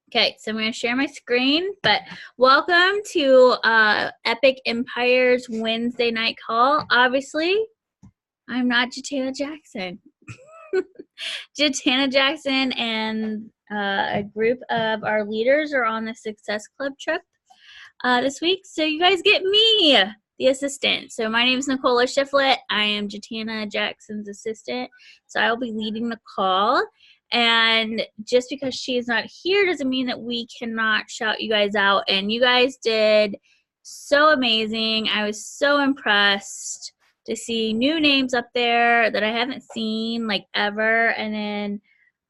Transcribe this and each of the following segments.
Okay, so I'm going to share my screen, but welcome to Epic Empires Wednesday night call. Obviously, I'm not Jatana Jackson. Jatana Jackson and a group of our leaders are on the Success Club trip this week, so you guys get me, the assistant. So my name is Nicola Shiflett. I am Jatana Jackson's assistant, so I will be leading the call. And just because she is not here doesn't mean that we cannot shout you guys out. And you guys did so amazing. I was so impressed to see new names up there that I haven't seen like ever. And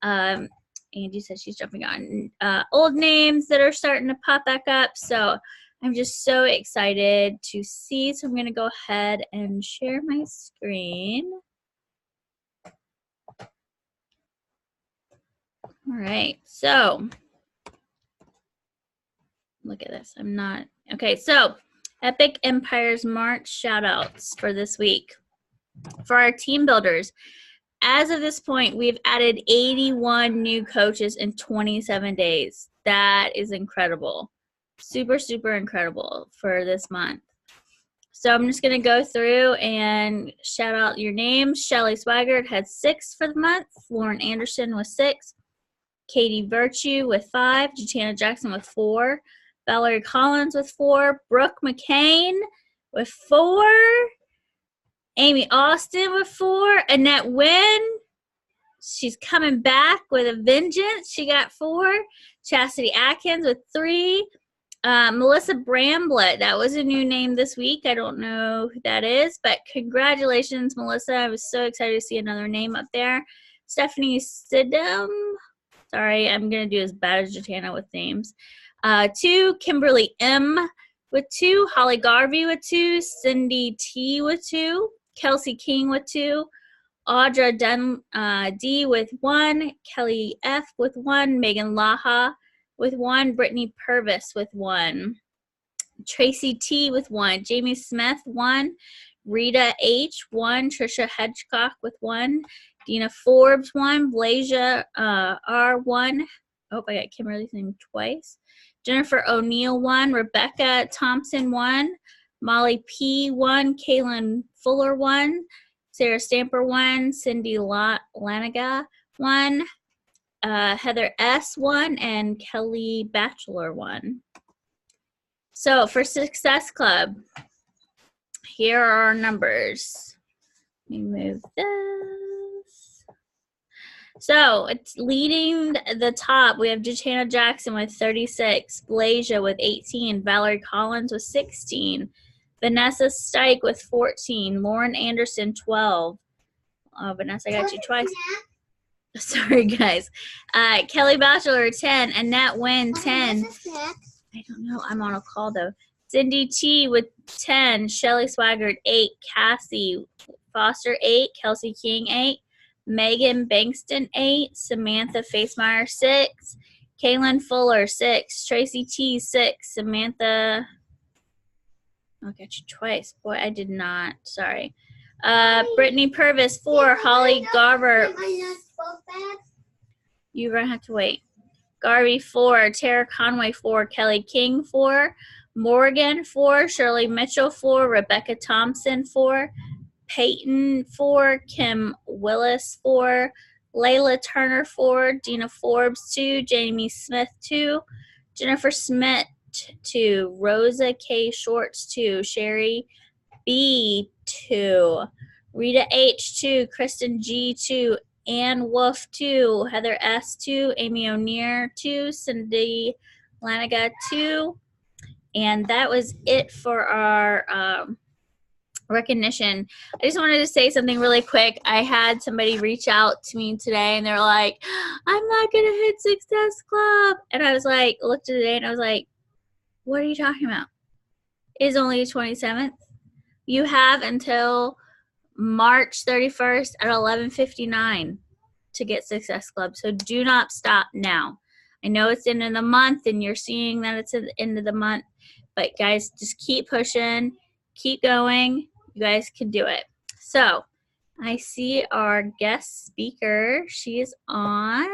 then Angie said she's jumping on old names that are starting to pop back up. So I'm just so excited to see. So I'm going to go ahead and share my screen. All right, so look at this. I'm not okay. So Epic Empires March shout outs for this week. For our team builders, as of this point, we've added 81 new coaches in 27 days. That is incredible. Super, super incredible for this month. So I'm just going to go through and shout out your names. Shelly Swaggart had 6 for the month. Lauren Anderson with 6. Katie Virtue with 5. Jatana Jackson with 4. Valerie Collins with 4. Brooke McCain with 4. Amy Austin with 4. Annette Wynn, she's coming back with a vengeance. She got 4. Chastity Atkins with 3. Melissa Bramblett, that was a new name this week. I don't know who that is, but congratulations, Melissa. I was so excited to see another name up there. Stephanie Sidham. Sorry, I'm going to do as bad as Jatana with names. 2, Kimberly M. with 2. Holly Garvey with 2. Cindy T. with 2. Kelsey King with 2. Audra D. with 1. Kelly F. with 1. Megan Laha with 1. Brittany Purvis with 1. Tracy T. with 1. Jamie Smith, 1. Rita H. 1. Trisha Hedgecock with 1. Dina Forbes, 1. Blasia R. 1. Oh, I got Kimberly's name twice. Jennifer O'Neill, 1. Rebecca Thompson, 1. Molly P. 1. Kaylin Fuller, 1. Sarah Stamper, 1. Cindy Laniga, 1. Heather S. 1. And Kelly Batchelor, 1. So for Success Club, here are our numbers. Let me move this. So it's leading the top. We have Jatana Jackson with 36, Blasia with 18, Valerie Collins with 16, Vanessa Stike with 14, Lauren Anderson 12. Oh, Vanessa, I got you twice. Sorry, guys. Kelly Batchelor 10, Annette Wynn 10. I don't know. I'm on a call though. Cindy T with 10, Shelly Swaggart 8, Cassie Foster 8, Kelsey King 8, Megan Bankston 8, Samantha Facemeyer 6, Kaylin Fuller 6, Tracy T 6, Samantha. I'll get you twice. Boy, I did not. Sorry. Brittany Purvis 4, Holly Garver. You're gonna have to wait. Garvey 4, Tara Conway 4, Kelly King 4, Morgan 4, Shirley Mitchell 4, Rebecca Thompson 4, Peyton 4, Kim Willis 4, Layla Turner 4, Dina Forbes 2, Jamie Smith 2, Jennifer Smith 2, Rosa K. Shorts 2, Sherry B 2, Rita H 2, Kristen G 2, Ann Wolf 2, Heather S 2, Amy O'Neill 2, Cindy Laniga 2, and that was it for our recognition. I just wanted to say something really quick. I had somebody reach out to me today and they're like, I'm not gonna hit Success Club. And I was like, looked at the date and I was like, what are you talking about? It is only the 27th. You have until March 31st at 11:59 to get Success Club. So do not stop now. I know it's the end of the month and you're seeing that it's at the end of the month, but guys, just keep pushing, keep going. You guys can do it. So I see our guest speaker. She is on.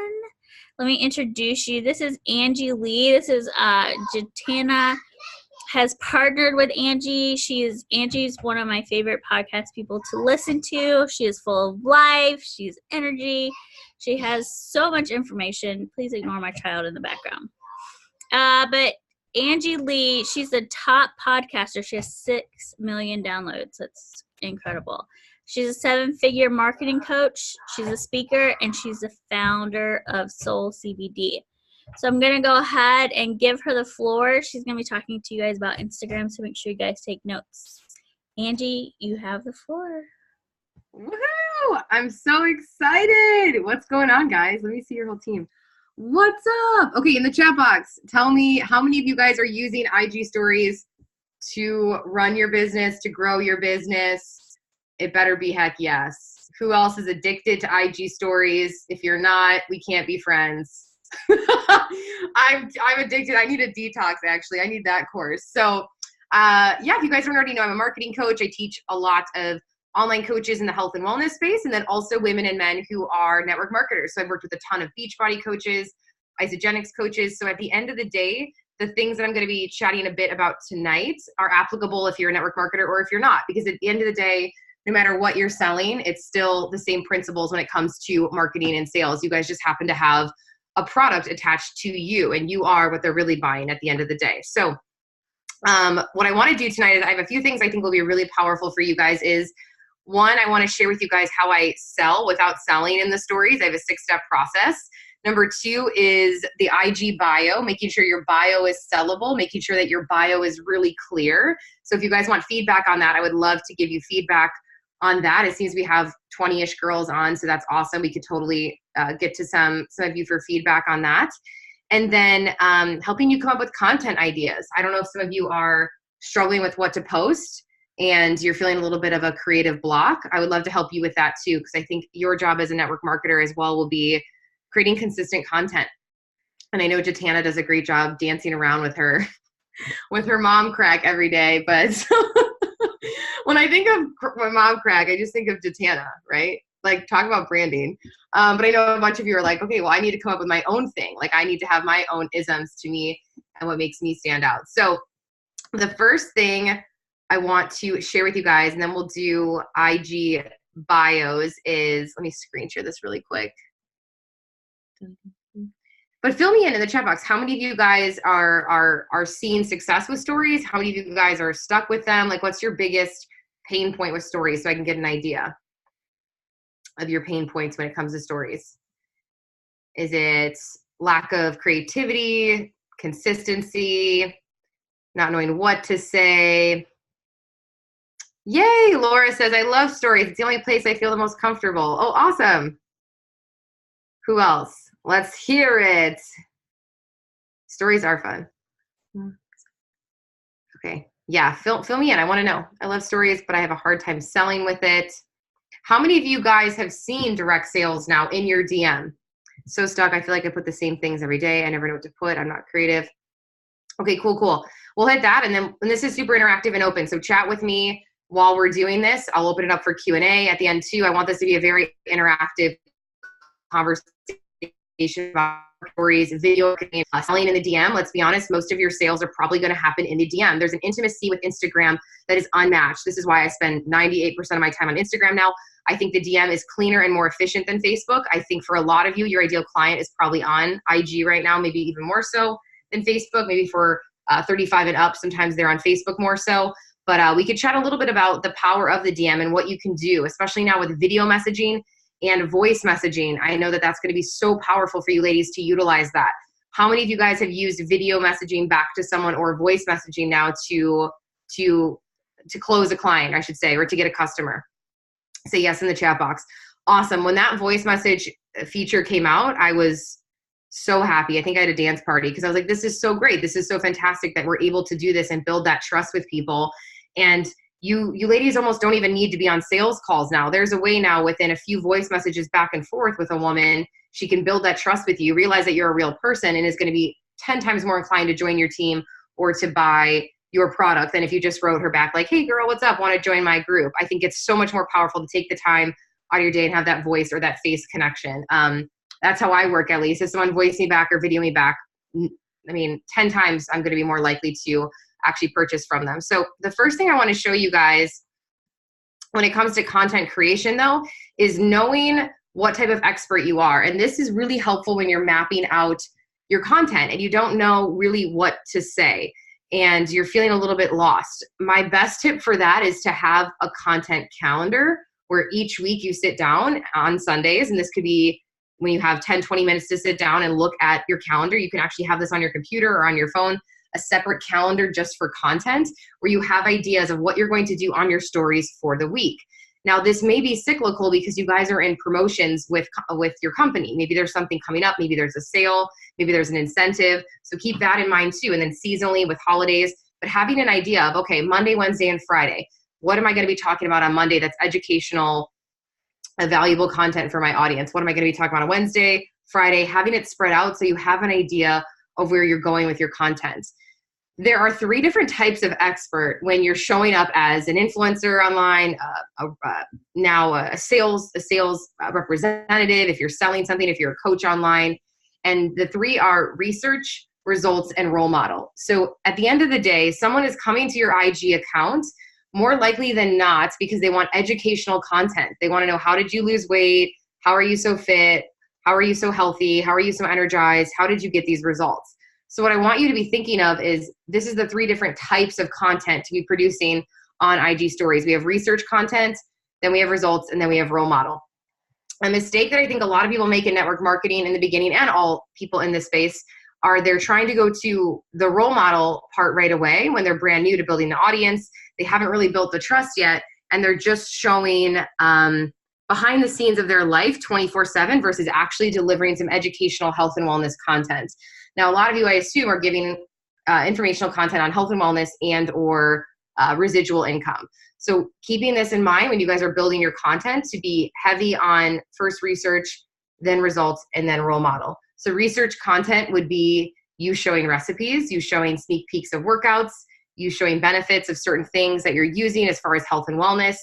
Let me introduce you. This is Angie Lee. This is Jatana has partnered with Angie. Angie's one of my favorite podcast people to listen to. She is full of life. She's energy. She has so much information. Please ignore my child in the background. But Angie Lee, she's the top podcaster. She has 6 million downloads. That's incredible. She's a 7-figure marketing coach. She's a speaker, and she's the founder of Soul CBD. So I'm going to go ahead and give her the floor. She's going to be talking to you guys about Instagram, so make sure you guys take notes. Angie, you have the floor. Woohoo! I'm so excited. What's going on, guys? Let me see your whole team. What's up? Okay, in the chat box, tell me how many of you guys are using IG stories to run your business, to grow your business. It better be heck yes. Who else is addicted to IG stories? If you're not, we can't be friends. I'm addicted. I need a detox, actually. I need that course. So yeah, if you guys don't already know, I'm a marketing coach. I teach a lot of online coaches in the health and wellness space, and then also women and men who are network marketers. So I've worked with a ton of Beachbody coaches, isogenics coaches. So at the end of the day, the things that I'm going to be chatting a bit about tonight are applicable if you're a network marketer or if you're not, because at the end of the day, no matter what you're selling, it's still the same principles when it comes to marketing and sales. You guys just happen to have a product attached to you, and you are what they're really buying at the end of the day. So what I want to do tonight is I have a few things I think will be really powerful for you guys. Is one, I want to share with you guys how I sell without selling in the stories. I have a 6-step process. Number 2 is the IG bio, making sure your bio is sellable, making sure that your bio is really clear. So if you guys want feedback on that, I would love to give you feedback on that. It seems we have 20-ish girls on, so that's awesome. We could totally get to some of you for feedback on that. And then helping you come up with content ideas. I don't know if some of you are struggling with what to post and you're feeling a little bit of a creative block. I would love to help you with that too, because I think your job as a network marketer as well will be creating consistent content. And I know Jatana does a great job dancing around with her mom crack every day. But when I think of my mom crack, I just think of Jatana, right? Like, talk about branding. But I know a bunch of you are like, okay, well, I need to come up with my own thing. Like, I need to have my own isms to me and what makes me stand out. So the first thing I want to share with you guys, and then we'll do IG bios, is, let me screen share this really quick. But fill me in the chat box. How many of you guys are seeing success with stories? How many of you guys are stuck with them? Like, what's your biggest pain point with stories, so I can get an idea of your pain points when it comes to stories? Is it lack of creativity, consistency, not knowing what to say? Yay, Laura says, I love stories. It's the only place I feel the most comfortable. Oh, awesome. Who else? Let's hear it. Stories are fun. Okay. Yeah, fill me in. I want to know. I love stories, but I have a hard time selling with it. How many of you guys have seen direct sales now in your DM? So stuck. I feel like I put the same things every day. I never know what to put. I'm not creative. Okay, cool. We'll hit that. And this is super interactive and open. So chat with me while we're doing this. I'll open it up for Q&A at the end too. I want this to be a very interactive conversation about stories, video, selling in the DM. Let's be honest, most of your sales are probably going to happen in the DM. There's an intimacy with Instagram that is unmatched. This is why I spend 98% of my time on Instagram now. I think the DM is cleaner and more efficient than Facebook. I think for a lot of you, your ideal client is probably on IG right now, maybe even more so than Facebook. Maybe for 35 and up, sometimes they're on Facebook more so. But we could chat a little bit about the power of the DM and what you can do, especially now with video messaging and voice messaging. I know that that's going to be so powerful for you ladies to utilize that. How many of you guys have used video messaging back to someone or voice messaging now to close a client, I should say, or to get a customer? Say yes in the chat box. Awesome. When that voice message feature came out, I was so happy. I think I had a dance party because I was like, this is so great. This is so fantastic that we're able to do this and build that trust with people. And you ladies almost don't even need to be on sales calls now. There's a way now within a few voice messages back and forth with a woman, she can build that trust with you, realize that you're a real person, and is going to be 10 times more inclined to join your team or to buy your product than if you just wrote her back like, hey girl, what's up? Want to join my group? I think it's so much more powerful to take the time out of your day and have that voice or that face connection. That's how I work, at least. If someone voice me back or video me back, 10 times I'm going to be more likely to actually purchase from them. So the first thing I want to show you guys when it comes to content creation, though, is knowing what type of expert you are. And this is really helpful when you're mapping out your content and you don't know really what to say and you're feeling a little bit lost. My best tip for that is to have a content calendar where each week you sit down on Sundays, and this could be when you have 10, 20 minutes to sit down and look at your calendar. You can actually have this on your computer or on your phone, a separate calendar just for content where you have ideas of what you're going to do on your stories for the week. Now, this may be cyclical because you guys are in promotions with your company. Maybe there's something coming up. Maybe there's a sale. Maybe there's an incentive. So keep that in mind too. And then seasonally with holidays, but having an idea of, okay, Monday, Wednesday, and Friday, what am I going to be talking about on Monday that's educational, valuable content for my audience? What am I going to be talking about on Wednesday, Friday? Having it spread out so you have an idea of where you're going with your content. There are 3 different types of expert when you're showing up as an influencer online, now a sales representative, if you're selling something, if you're a coach online. And the 3 are research, results, and role model. So at the end of the day, someone is coming to your IG account more likely than not because they want educational content. They want to know, how did you lose weight? How are you so fit? How are you so healthy? How are you so energized? How did you get these results? So what I want you to be thinking of is, this is the 3 different types of content to be producing on IG stories. We have research content, then we have results, and then we have role model. A mistake that I think a lot of people make in network marketing in the beginning, and all people in this space, are they're trying to go to the role model part right away when they're brand new to building the audience. They haven't really built the trust yet, and they're just showing behind the scenes of their life 24/7 versus actually delivering some educational health and wellness content. Now, a lot of you, I assume, are giving informational content on health and wellness and or residual income. So keeping this in mind when you guys are building your content, to be heavy on first research, then results, and then role model. So research content would be you showing recipes, you showing sneak peeks of workouts, you showing benefits of certain things that you're using as far as health and wellness.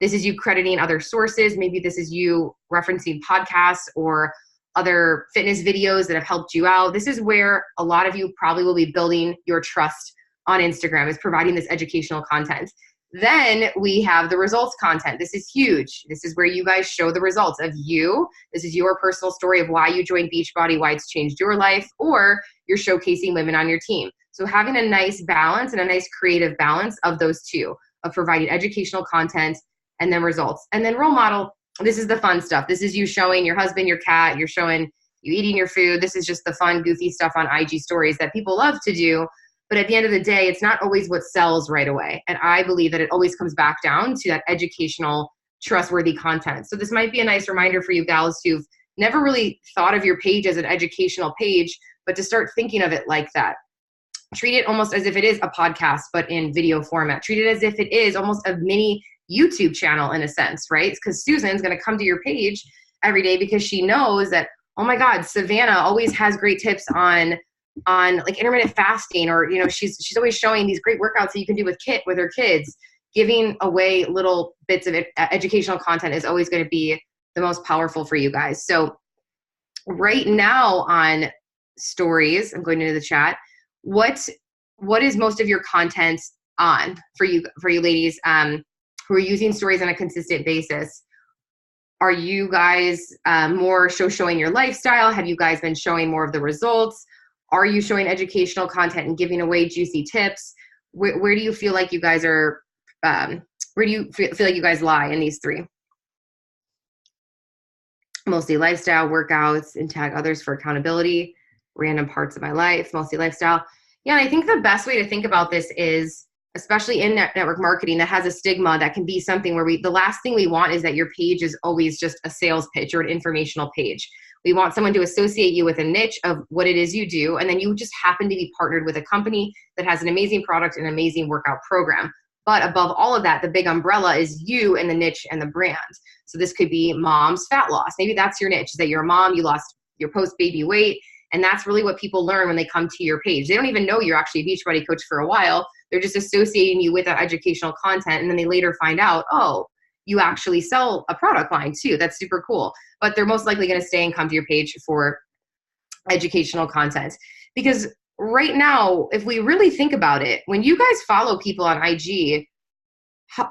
This is you crediting other sources. Maybe this is you referencing podcasts or other fitness videos that have helped you out. This is where a lot of you probably will be building your trust on Instagram, is providing this educational content. Then we have the results content. This is huge. This is where you guys show the results of you. This is your personal story of why you joined Beachbody, why it's changed your life, or you're showcasing women on your team. So having a nice balance and a nice creative balance of those 2, of providing educational content and then results. And then role model, this is the fun stuff. This is you showing your husband, your cat, you're showing you eating your food. This is just the fun, goofy stuff on IG stories that people love to do. But at the end of the day, it's not always what sells right away. And I believe that it always comes back down to that educational, trustworthy content. So this might be a nice reminder for you gals who've never really thought of your page as an educational page, but to start thinking of it like that. Treat it almost as if it is a podcast, but in video format. Treat it as if it is almost a mini YouTube channel in a sense, right? Because Susan's going to come to your page every day because she knows that, oh my God, Savannah always has great tips on like intermittent fasting, or, you know, she's always showing these great workouts that you can do with her kids. Giving away little bits of educational content is always going to be the most powerful for you guys. So right now on stories, I'm going into the chat. What is most of your content on for you ladies who are using stories on a consistent basis? Are you guys more showing your lifestyle? Have you guys been showing more of the results? Are you showing educational content and giving away juicy tips? Where do you feel like you guys are, where do you feel like you guys lie in these 3? Mostly lifestyle, workouts, and tag others for accountability, random parts of my life, mostly lifestyle. Yeah, and I think the best way to think about this is, especially in network marketing that has a stigma, that can be something where the last thing we want is that your page is always just a sales pitch or an informational page. We want someone to associate you with a niche of what it is you do, and then you just happen to be partnered with a company that has an amazing product and an amazing workout program. But above all of that, the big umbrella is you and the niche and the brand. So this could be mom's fat loss. Maybe that's your niche, is that you're a mom, you lost your post-baby weight, and that's really what people learn when they come to your page. They don't even know you're actually a Beachbody coach for a while. They're just associating you with that educational content, and then they later find out, oh, you actually sell a product line too. That's super cool. But they're most likely going to stay and come to your page for educational content. Because right now, if we really think about it, when you guys follow people on IG,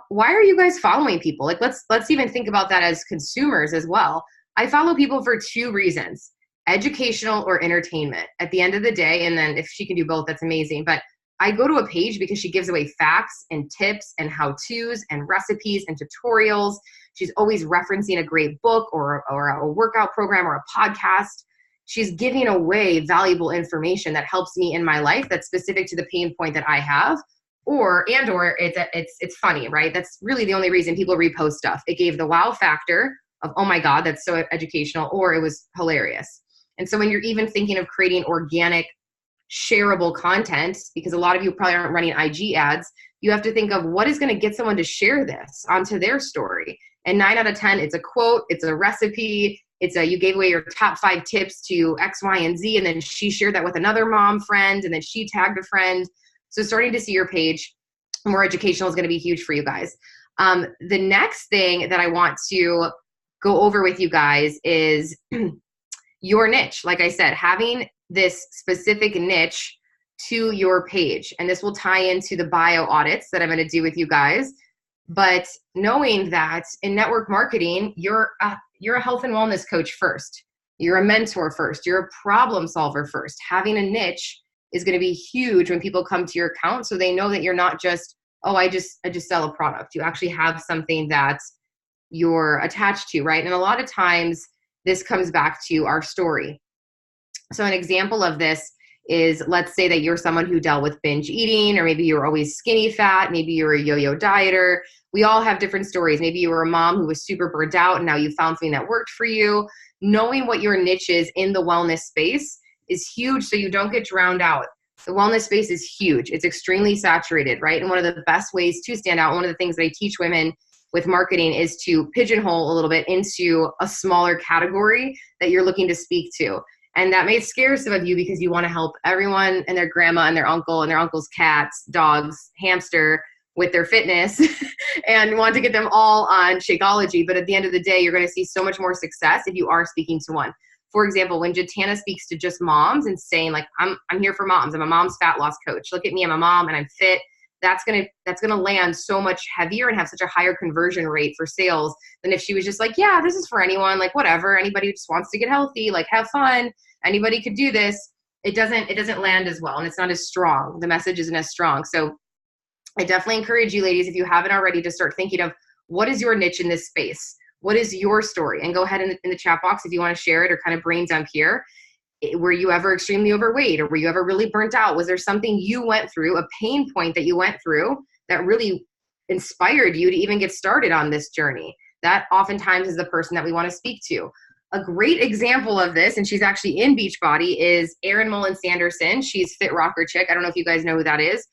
why are you guys following people? Like, let's even think about that as consumers as well. I follow people for two reasons: educational or entertainment at the end of the day. And then if she can do both, that's amazing. But I go to a page because she gives away facts and tips and how-tos and recipes and tutorials. She's always referencing a great book or a workout program or a podcast. She's giving away valuable information that helps me in my life that's specific to the pain point that I have. Or it's funny, right? That's really the only reason people repost stuff. It gave the wow factor of, oh my God, that's so educational, or it was hilarious. And so when you're even thinking of creating organic, shareable content, because a lot of you probably aren't running IG ads, you have to think of what is going to get someone to share this onto their story. And 9 out of 10, it's a quote, it's a recipe, you gave away your top 5 tips to X, Y, and Z, and then she shared that with another mom friend, and then she tagged a friend. So starting to see your page more educational is going to be huge for you guys. The next thing that I want to go over with you guys is your niche. Like I said, having this specific niche to your page. And this will tie into the bio audits that I'm going to do with you guys. But knowing that in network marketing, you're a health and wellness coach first. You're a mentor first. You're a problem solver first. Having a niche is going to be huge when people come to your account, so they know that you're not just, oh, I just sell a product. You actually have something that you're attached to, right? And a lot of times this comes back to our story. So an example of this is, let's say that you're someone who dealt with binge eating, or maybe you were always skinny fat, maybe you're a yo-yo dieter. We all have different stories. Maybe you were a mom who was super burnt out and now you found something that worked for you. Knowing what your niche is in the wellness space is huge, so you don't get drowned out. The wellness space is huge. It's extremely saturated, right? And one of the best ways to stand out, one of the things that I teach women with marketing is to pigeonhole a little bit into a smaller category that you're looking to speak to. And that may scare some of you because you want to help everyone and their grandma and their uncle's cats, dogs, hamster with their fitness and want to get them all on Shakeology. But at the end of the day, you're going to see so much more success if you are speaking to one. For example, when Jatana speaks to just moms and saying, like, I'm here for moms. I'm a mom's fat loss coach. Look at me. I'm a mom and I'm fit. That's gonna land so much heavier and have such a higher conversion rate for sales than if she was just like, yeah, this is for anyone, like whatever. Anybody who just wants to get healthy, like have fun. Anybody could do this. It doesn't land as well, and it's not as strong. The message isn't as strong. So I definitely encourage you ladies, if you haven't already, to start thinking of what is your niche in this space? What is your story? And go ahead in the chat box if you want to share it, or kind of brain dump here. Were you ever extremely overweight, or were you ever really burnt out? Was there something you went through, a pain point that you went through that really inspired you to even get started on this journey? That oftentimes is the person that we want to speak to. A great example of this, and she's actually in Beachbody, is Erin Mullen Sanderson. She's Fit Rocker Chick. I don't know if you guys know who that is.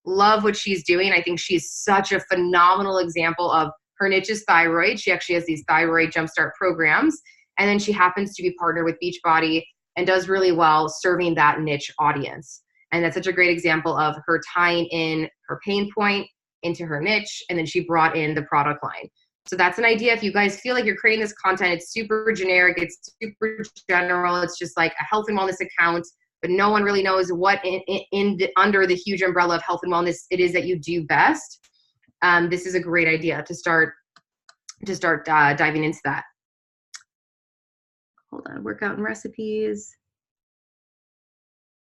Love what she's doing. I think she's such a phenomenal example of, her niche is thyroid. She actually has these thyroid jumpstart programs. And then she happens to be partnered with Beachbody and does really well serving that niche audience. And that's such a great example of her tying in her pain point into her niche, and then she brought in the product line. So that's an idea. If you guys feel like you're creating this content, it's super generic, it's super general, it's just like a health and wellness account, but no one really knows what under the huge umbrella of health and wellness it is that you do best. This is a great idea to start diving into that. Hold on, workout and recipes.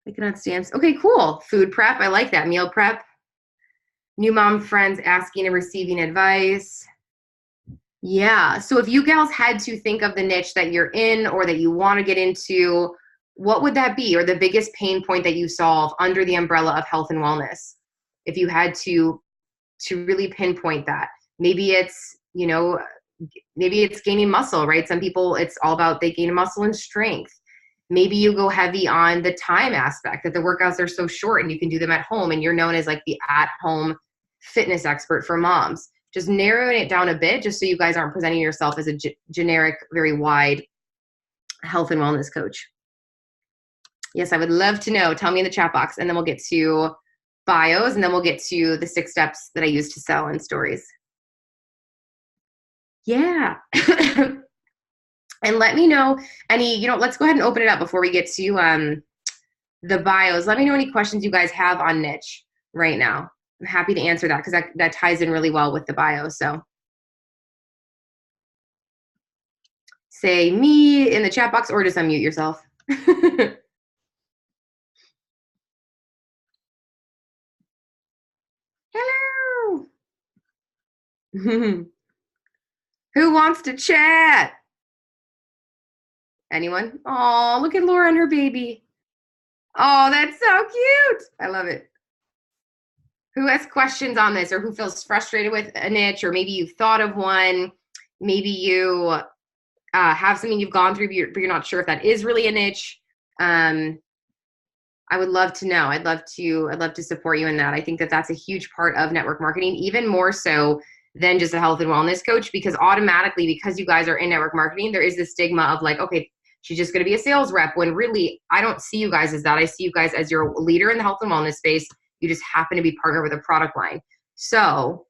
I cannot stand. Okay, cool. Food prep. I like that. Meal prep. New mom friends asking and receiving advice. Yeah. So if you gals had to think of the niche that you're in or that you want to get into, what would that be? Or the biggest pain point that you solve under the umbrella of health and wellness? If you had to really pinpoint that. Maybe it's, maybe it's gaining muscle, right? Some people, it's all about they gain muscle and strength. Maybe you go heavy on the time aspect, that the workouts are so short and you can do them at home, and you're known as like the at-home fitness expert for moms. Just narrowing it down a bit, just so you guys aren't presenting yourself as a generic, very wide health and wellness coach. Yes, I would love to know. Tell me in the chat box, and then we'll get to bios, and then we'll get to the 6 steps that I use to sell in stories. Yeah. And let me know let's go ahead and open it up before we get to the bios. Let me know any questions you guys have on niche right now. I'm happy to answer that because that ties in really well with the bio. So say me in the chat box or just unmute yourself. Hello. Who wants to chat? Anyone? Oh, look at Laura and her baby. Oh, that's so cute. I love it. Who has questions on this or who feels frustrated with a niche, or maybe you've thought of one, maybe you have something you've gone through, but you're not sure if that is really a niche. I would love to know. I'd love to support you in that. I think that that's a huge part of network marketing, even more so than just a health and wellness coach, because automatically, because you guys are in network marketing, there is this stigma of like, okay, she's just going to be a sales rep, when really I don't see you guys as that. I see you guys as your leader in the health and wellness space. You just happen to be partnered with a product line. So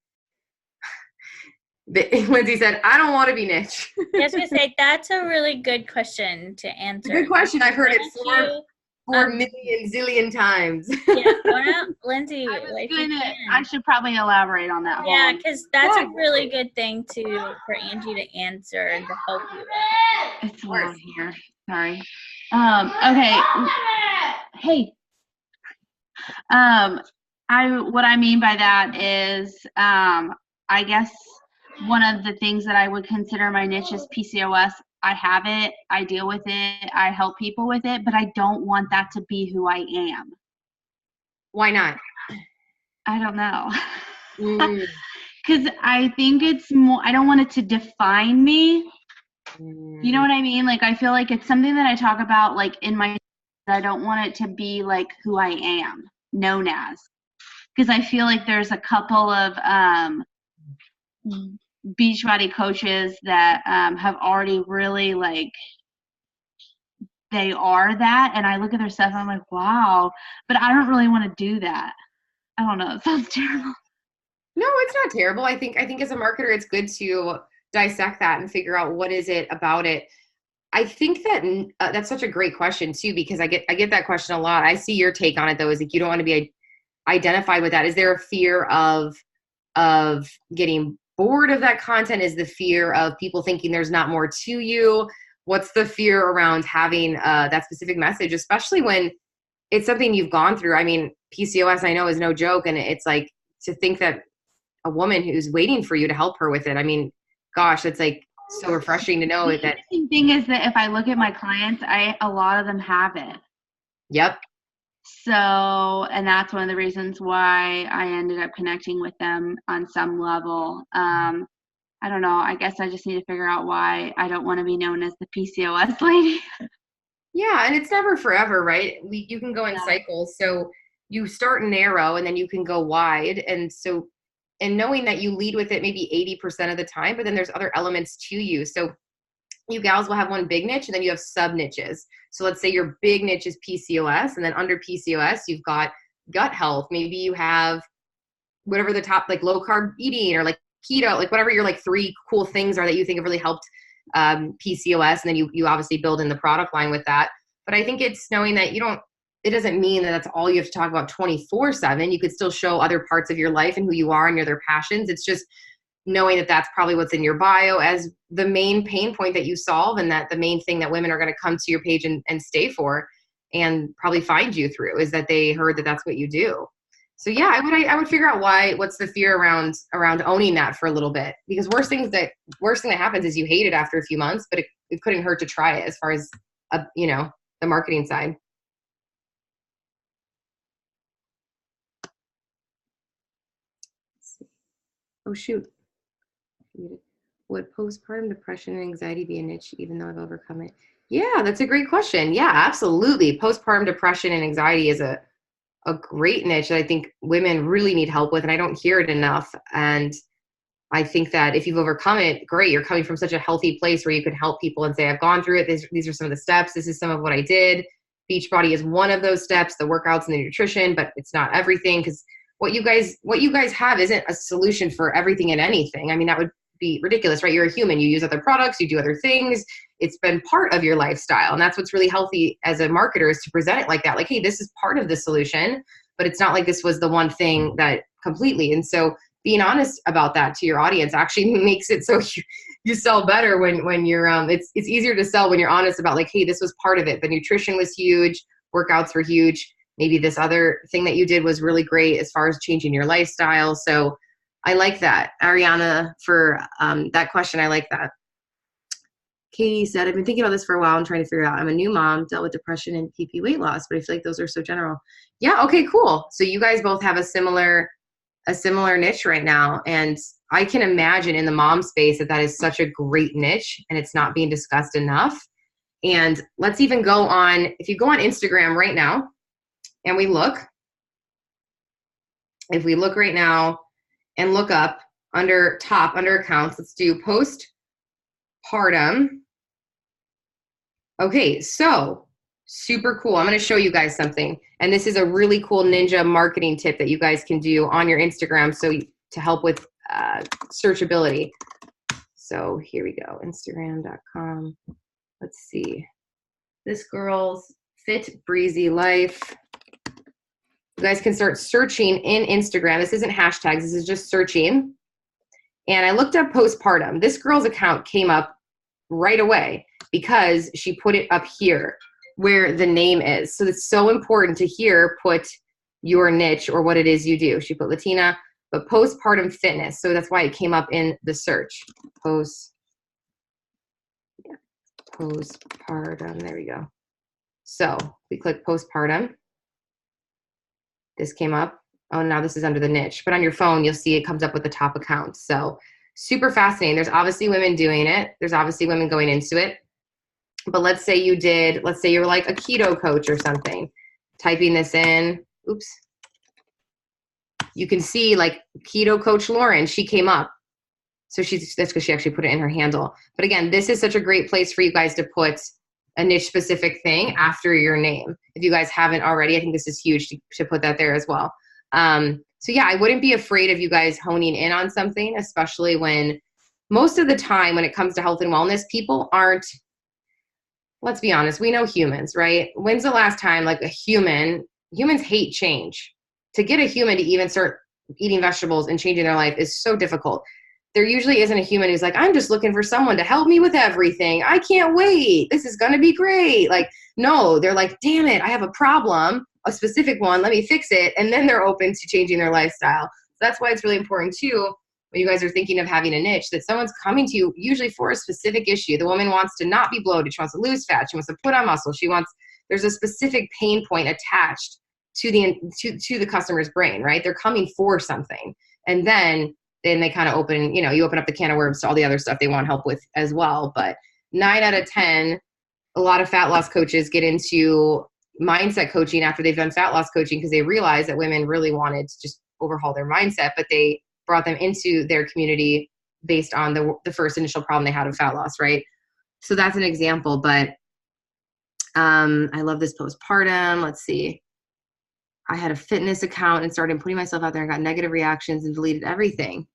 Lindsay said, I don't want to be niche. I was going to say, that's a really good question to answer. Good question. I've heard it 4 million zillion times. Yeah, Lindsay, I should probably elaborate on that. Yeah, because that's a really good thing for Angie to answer and to help you with. It's loud here. Sorry. Okay. Hey. What I mean by that is, I guess one of the things that I would consider my niche is PCOS. I have it, I deal with it, I help people with it, but I don't want that to be who I am. Why not? I don't know. Because I think it's more, I don't want it to define me. You know what I mean? Like, I feel like it's something that I talk about, like, in my, I don't want it to be like who I am, known as. Because I feel like there's a couple of Beachbody coaches that have already really, like, they are that, and I look at their stuff and I'm like, wow, but I don't really want to do that. I don't know, it sounds terrible. No, it's not terrible. I think as a marketer, it's good to dissect that and figure out what is it about it. I think that that's such a great question too, because I get that question a lot. I see your take on it though, is like you don't want to be identified with that. Is there a fear of getting bored of that content? Is the fear of people thinking there's not more to you? What's the fear around having that specific message, especially when it's something you've gone through? I mean, PCOS I know is no joke, and it's like to think that a woman who's waiting for you to help her with it. I mean, gosh, it's like so refreshing to know that. The interesting thing is that if I look at my clients, a lot of them have it. Yep. So, and that's one of the reasons why I ended up connecting with them on some level. I don't know. I guess I just need to figure out why I don't want to be known as the PCOS lady. Yeah, and it's never forever, right? You can go in cycles. So you start narrow and then you can go wide. And knowing that you lead with it maybe 80% of the time, but then there's other elements to you. So you gals will have one big niche and then you have sub niches. So let's say your big niche is PCOS, and then under PCOS, you've got gut health. Maybe you have whatever the top, like low carb eating or like keto, like whatever your like 3 cool things are that you think have really helped PCOS. And then you obviously build in the product line with that. But I think it's knowing that it doesn't mean that that's all you have to talk about 24/7. You could still show other parts of your life and who you are and your other passions. It's just knowing that that's probably what's in your bio as the main pain point that you solve, and that the main thing that women are going to come to your page and stay for and probably find you through is that they heard that that's what you do. So yeah, I would figure out what's the fear around owning that for a little bit, because worst thing that happens is you hate it after a few months, but it couldn't hurt to try it as far as the marketing side. Oh shoot. Would postpartum depression and anxiety be a niche even though I've overcome it? Yeah, that's a great question. Yeah, absolutely. Postpartum depression and anxiety is a great niche that I think women really need help with, and I don't hear it enough. And I think that if you've overcome it, great. You're coming from such a healthy place where you can help people and say, I've gone through it. These are some of the steps. This is some of what I did. Beachbody is one of those steps, the workouts and the nutrition, but it's not everything, because what you guys have isn't a solution for everything and anything. I mean, that would be ridiculous, right? You're a human. You use other products, you do other things. It's been part of your lifestyle. And that's what's really healthy as a marketer, is to present it like that. Like, hey, this is part of the solution, but it's not like this was the one thing that completely. And so being honest about that to your audience actually makes it so you sell better when you're, it's easier to sell when you're honest about, like, hey, this was part of it. The nutrition was huge. Workouts were huge. Maybe this other thing that you did was really great as far as changing your lifestyle. So I like that, Ariana, for that question. I like that. Katie said, I've been thinking about this for a while and trying to figure out. I'm a new mom, dealt with depression and PP weight loss, but I feel like those are so general. Yeah, okay, cool. So you guys both have a similar niche right now. And I can imagine in the mom space that is such a great niche and it's not being discussed enough. And let's even go on, if you go on Instagram right now and we look, if we look right now and look up under accounts, let's do postpartum. Okay, so super cool. I'm going to show you guys something. And this is a really cool ninja marketing tip that you guys can do on your Instagram to help with searchability. So here we go, Instagram.com. Let's see. This girl's fit, breezy life. You guys can start searching in Instagram. This isn't hashtags. This is just searching. And I looked up postpartum. This girl's account came up right away because she put it up here where the name is. So it's so important to put your niche or what it is you do. She put Latina, but postpartum fitness. So that's why it came up in the search. Postpartum, there we go. So we click postpartum. This came up. Oh, now this is under the niche, but on your phone, you'll see it comes up with the top accounts. So super fascinating. There's obviously women doing it. There's obviously women going into it. But let's say you're like a keto coach or something, typing this in, oops. You can see like keto coach Lauren, she came up. So that's because she actually put it in her handle. But again, this is such a great place for you guys to put a niche specific thing after your name. If you guys haven't already, I think this is huge to put that there as well. So yeah, I wouldn't be afraid of you guys honing in on something, especially when most of the time when it comes to health and wellness, people aren't, let's be honest, we know humans, right? When's the last time like humans hate change. To get a human to even start eating vegetables and changing their life is so difficult. There usually isn't a human who's like, I'm just looking for someone to help me with everything. I can't wait. This is going to be great. Like, no, they're like, damn it, I have a problem, a specific one. Let me fix it. And then they're open to changing their lifestyle. So that's why it's really important too, when you guys are thinking of having a niche, that someone's coming to you usually for a specific issue. The woman wants to not be bloated. She wants to lose fat. She wants to put on muscle. There's a specific pain point attached to the customer's brain, right? They're coming for something. And then they kind of open, you open up the can of worms to all the other stuff they want help with as well. But 9 out of 10, a lot of fat loss coaches get into mindset coaching after they've done fat loss coaching because they realize that women really wanted to just overhaul their mindset, but they brought them into their community based on the first initial problem they had of fat loss, right? So that's an example, but I love this postpartum. Let's see. I had a fitness account and started putting myself out there and got negative reactions and deleted everything.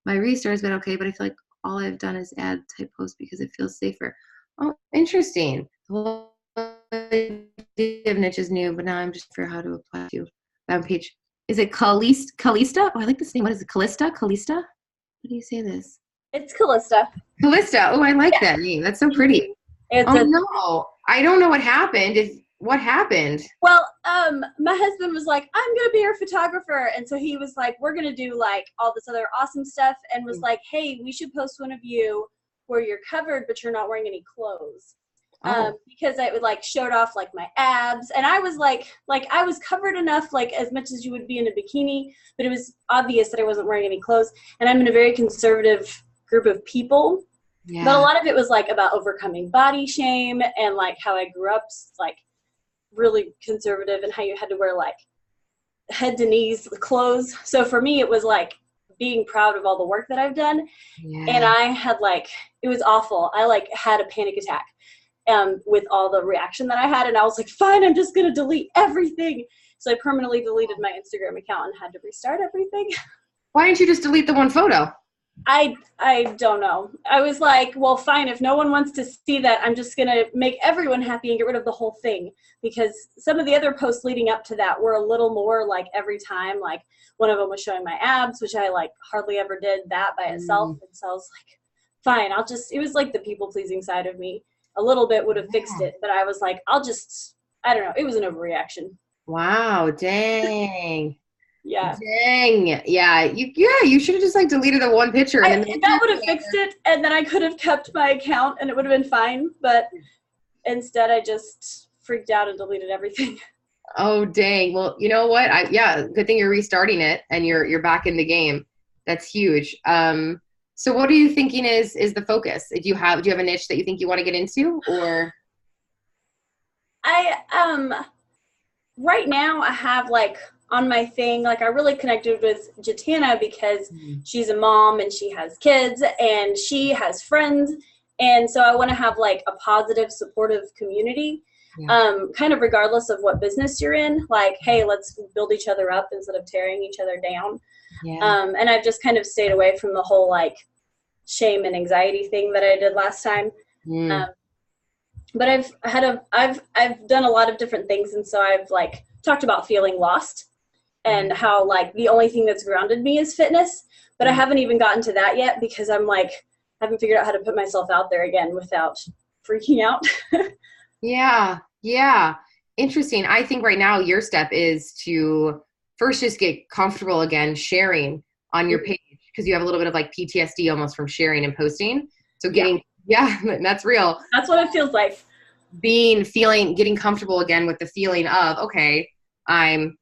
My restart has been okay, but I feel like all I've done is add type posts because it feels safer. Oh, interesting. Well, niche is new, but now I'm just for how to apply to that page. Is it Callista? Oh, I like this name. What is it? Callista? How do you say this? It's Callista. Callista. Oh, I like that name. That's so pretty. No. I don't know what happened. What happened? Well, my husband was like, I'm going to be your photographer. And so he was like, we're going to do like all this other awesome stuff, and was like, hey, we should post one of you where you're covered, but you're not wearing any clothes. Because I would like showed off like my abs, and I was like I was covered enough, like as much as you would be in a bikini, but it was obvious that I wasn't wearing any clothes. And I'm in a very conservative group of people. Yeah. But a lot of it was like about overcoming body shame and like how I grew up like really conservative and how you had to wear like head to knees clothes. So for me, it was like being proud of all the work that I've done. Yeah. And I had like, it was awful. I like had a panic attack with all the reaction that I had. And I was like, fine, I'm just going to delete everything. So I permanently deleted my Instagram account and had to restart everything. Why didn't you just delete the one photo? I don't know. I was like, well, fine. If no one wants to see that, I'm just going to make everyone happy and get rid of the whole thing. Because some of the other posts leading up to that were a little more like every time. Like one of them was showing my abs, which I like hardly ever did that by itself. And so I was like, fine, it was like the people pleasing side of me. A little bit would have fixed it. But I was like, I don't know. It was an overreaction. Wow, dang. Yeah. Dang. Yeah. You should have just like deleted the one picture. And then that would have fixed it, and then I could have kept my account and it would have been fine. But instead I just freaked out and deleted everything. Oh, dang. Well, you know what? Good thing you're restarting it and you're back in the game. That's huge. So what are you thinking is the focus? Do you have a niche that you think you want to get into, or? Right now I have like on my thing, like I really connected with Jatana because she's a mom and she has kids and she has friends. And so I want to have like a positive, supportive community, kind of regardless of what business you're in. Like, hey, let's build each other up instead of tearing each other down. Yeah. And I've just kind of stayed away from the whole like shame and anxiety thing that I did last time. But I've done a lot of different things, and so I've like talked about feeling lost and how like the only thing that's grounded me is fitness. But I haven't even gotten to that yet because I'm like, I haven't figured out how to put myself out there again without freaking out. Yeah. Interesting. I think right now your step is to first just get comfortable again sharing on your page, because you have a little bit of like PTSD almost from sharing and posting. So getting that's real. That's what it feels like. Getting comfortable again with the feeling of, okay, I'm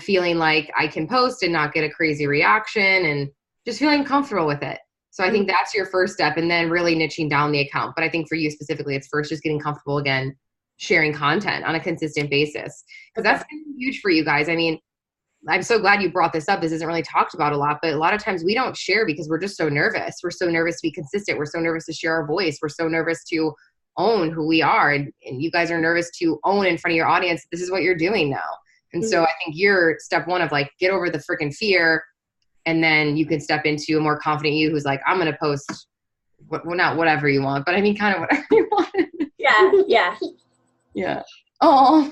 feeling like I can post and not get a crazy reaction, and just feeling comfortable with it. So I think that's your first step, and then really niching down the account. But I think for you specifically, it's first just getting comfortable again, sharing content on a consistent basis, because that's huge for you guys. I mean, I'm so glad you brought this up. This isn't really talked about a lot, but a lot of times we don't share because we're just so nervous. We're so nervous to be consistent. We're so nervous to share our voice. We're so nervous to own who we are. And you guys are nervous to own in front of your audience. This is what you're doing now. And so I think you're step one of like, get over the freaking fear. And then you can step into a more confident you who's like, I'm going to post, well, not whatever you want, but I mean, kind of whatever you want. Yeah. Oh,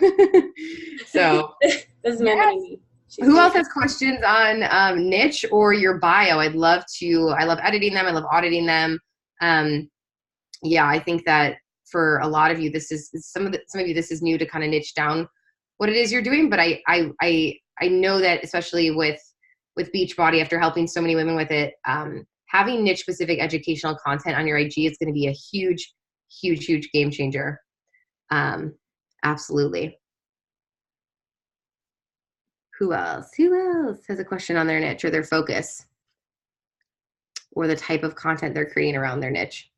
so this is my mini. Who else has questions on niche or your bio? I love editing them. I love auditing them. I think that for a lot of you, this is some of you, this is new to kind of niche down what it is you're doing. But I know that especially with Beachbody, after helping so many women with it, having niche specific educational content on your IG is going to be a huge, huge, huge game changer. Absolutely. Who else has a question on their niche or their focus or the type of content they're creating around their niche?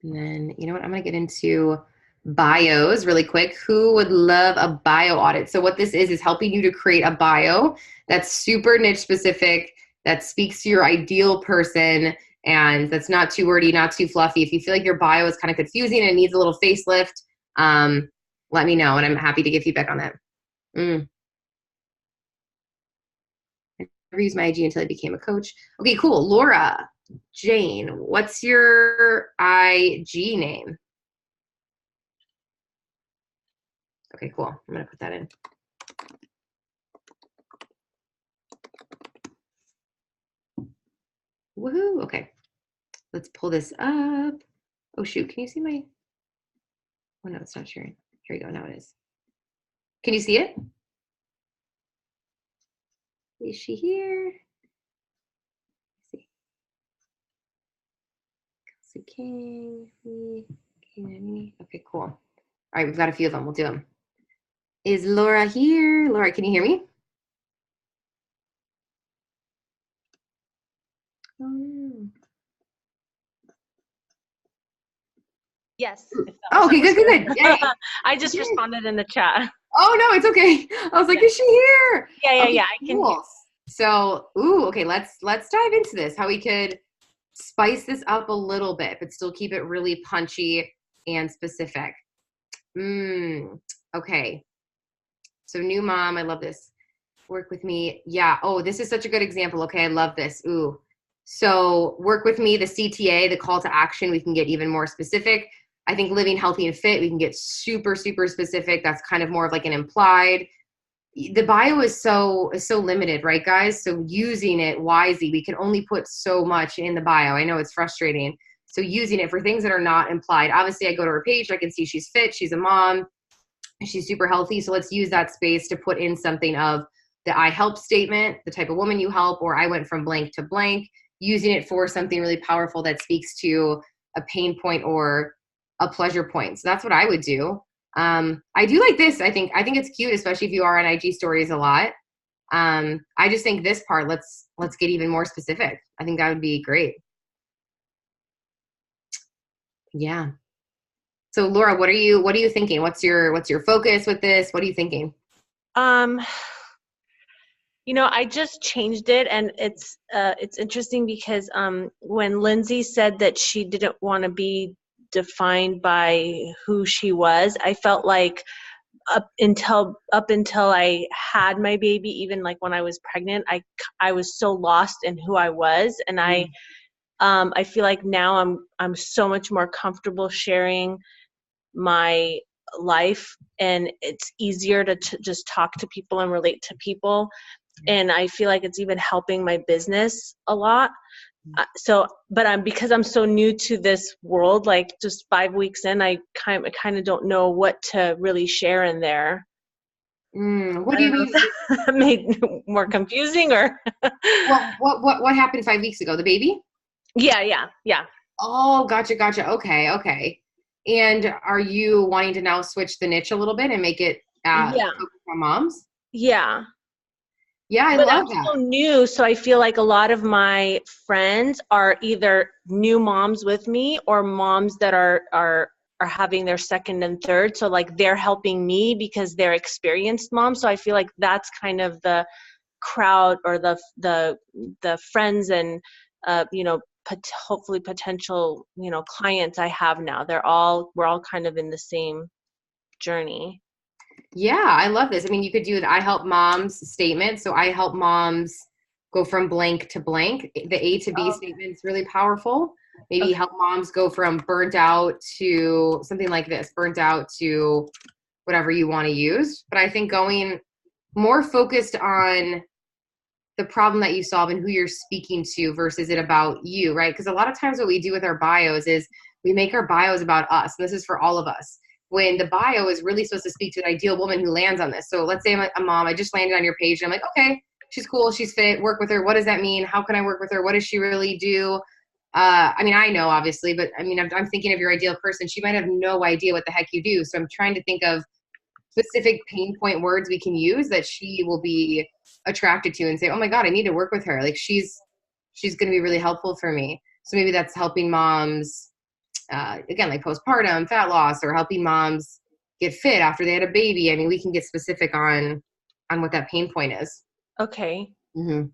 And then, you know what, I'm going to get into bios really quick. Who would love a bio audit? So what this is helping you to create a bio that's super niche specific, that speaks to your ideal person, and that's not too wordy, not too fluffy. If you feel like your bio is kind of confusing and it needs a little facelift, let me know, and I'm happy to give feedback on that. I never used my IG until I became a coach. Okay, cool. Laura Jane, what's your IG name? Okay, cool. I'm gonna put that in. Woohoo! Okay, let's pull this up. Oh shoot, can you see my? Oh no, it's not sharing. Here we go. Now it is. Can you see it? Is she here? Let's see. King, me, King, okay, cool. All right, we've got a few of them. We'll do them. Is Laura here? Laura, can you hear me? Oh, no. Yes. Oh, okay, good. Yay. I just responded in the chat. Oh no, it's okay. I was like, is she here? Yeah, okay, I can hear. So, okay, let's dive into this. How we could spice this up a little bit, but still keep it really punchy and specific. Okay. So new mom, I love this. Work with me. Yeah. Oh, this is such a good example. Okay. I love this. Ooh. So work with me, the CTA, the call to action, we can get even more specific. I think living healthy and fit, we can get super, super specific. That's kind of more of like an implied. The bio is so limited, right, guys? So using it wisely, we can only put so much in the bio. I know it's frustrating. So using it for things that are not implied. Obviously, I go to her page, I can see she's fit, she's a mom, she's super healthy. So let's use that space to put in something of the I help statement, the type of woman you help, or I went from blank to blank, using it for something really powerful that speaks to a pain point or a pleasure point. So that's what I would do. I do like this. I think it's cute, especially if you are on IG stories a lot. I just think this part, let's get even more specific. I think that would be great. Yeah. So Laura, what are you thinking? What's your focus with this? What are you thinking? I just changed it, and it's interesting because when Lindsay said that she didn't want to be defined by who she was, I felt like up until I had my baby, even like when I was pregnant, I was so lost in who I was, and I feel like now I'm so much more comfortable sharing my life, and it's easier to just talk to people and relate to people. And I feel like it's even helping my business a lot. But because I'm so new to this world, like just 5 weeks in, I kind of don't know what to really share in there. What do you mean? That made more confusing, or? What happened 5 weeks ago? The baby? Yeah. Oh, gotcha. Okay. And are you wanting to now switch the niche a little bit and make it for moms? Yeah. Yeah, I love that. I'm so new, so I feel like a lot of my friends are either new moms with me or moms that are having their second and third. So like they're helping me because they're experienced moms. So I feel like that's kind of the crowd or the friends and hopefully potential clients I have now. We're all kind of in the same journey. Yeah, I love this. I mean, you could do the I help moms statement. So I help moms go from blank to blank. The A to B statement is really powerful. Maybe help moms go from burnt out to something like this, burnt out to whatever you want to use. But I think going more focused on the problem that you solve and who you're speaking to versus it about you, right? Because a lot of times what we do with our bios is we make our bios about us. And this is for all of us. When the bio is really supposed to speak to an ideal woman who lands on this. So let's say I'm a mom, I just landed on your page and I'm like, okay, she's cool, she's fit, work with her. What does that mean? How can I work with her? What does she really do? I mean, I know obviously, but I mean, I'm thinking of your ideal person. She might have no idea what the heck you do. So I'm trying to think of specific pain point words we can use that she will be attracted to and say, oh my God, I need to work with her. Like she's going to be really helpful for me. So maybe that's helping moms, again, like postpartum, fat loss, or helping moms get fit after they had a baby. I mean, we can get specific on what that pain point is. Okay. Mm-hmm.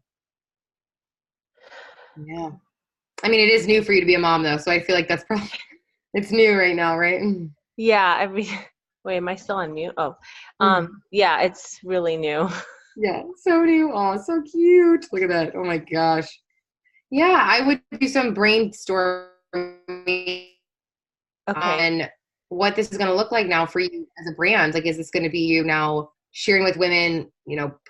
Yeah. I mean, it is new for you to be a mom though. So I feel like that's probably, it's new right now, right? Yeah. Wait, am I still on mute? Oh, yeah, it's really new. Yeah. So new. Oh, so cute. Look at that. Oh my gosh. Yeah. I would do some brainstorming on what this is going to look like now for you as a brand. Like, is this going to be you now sharing with women,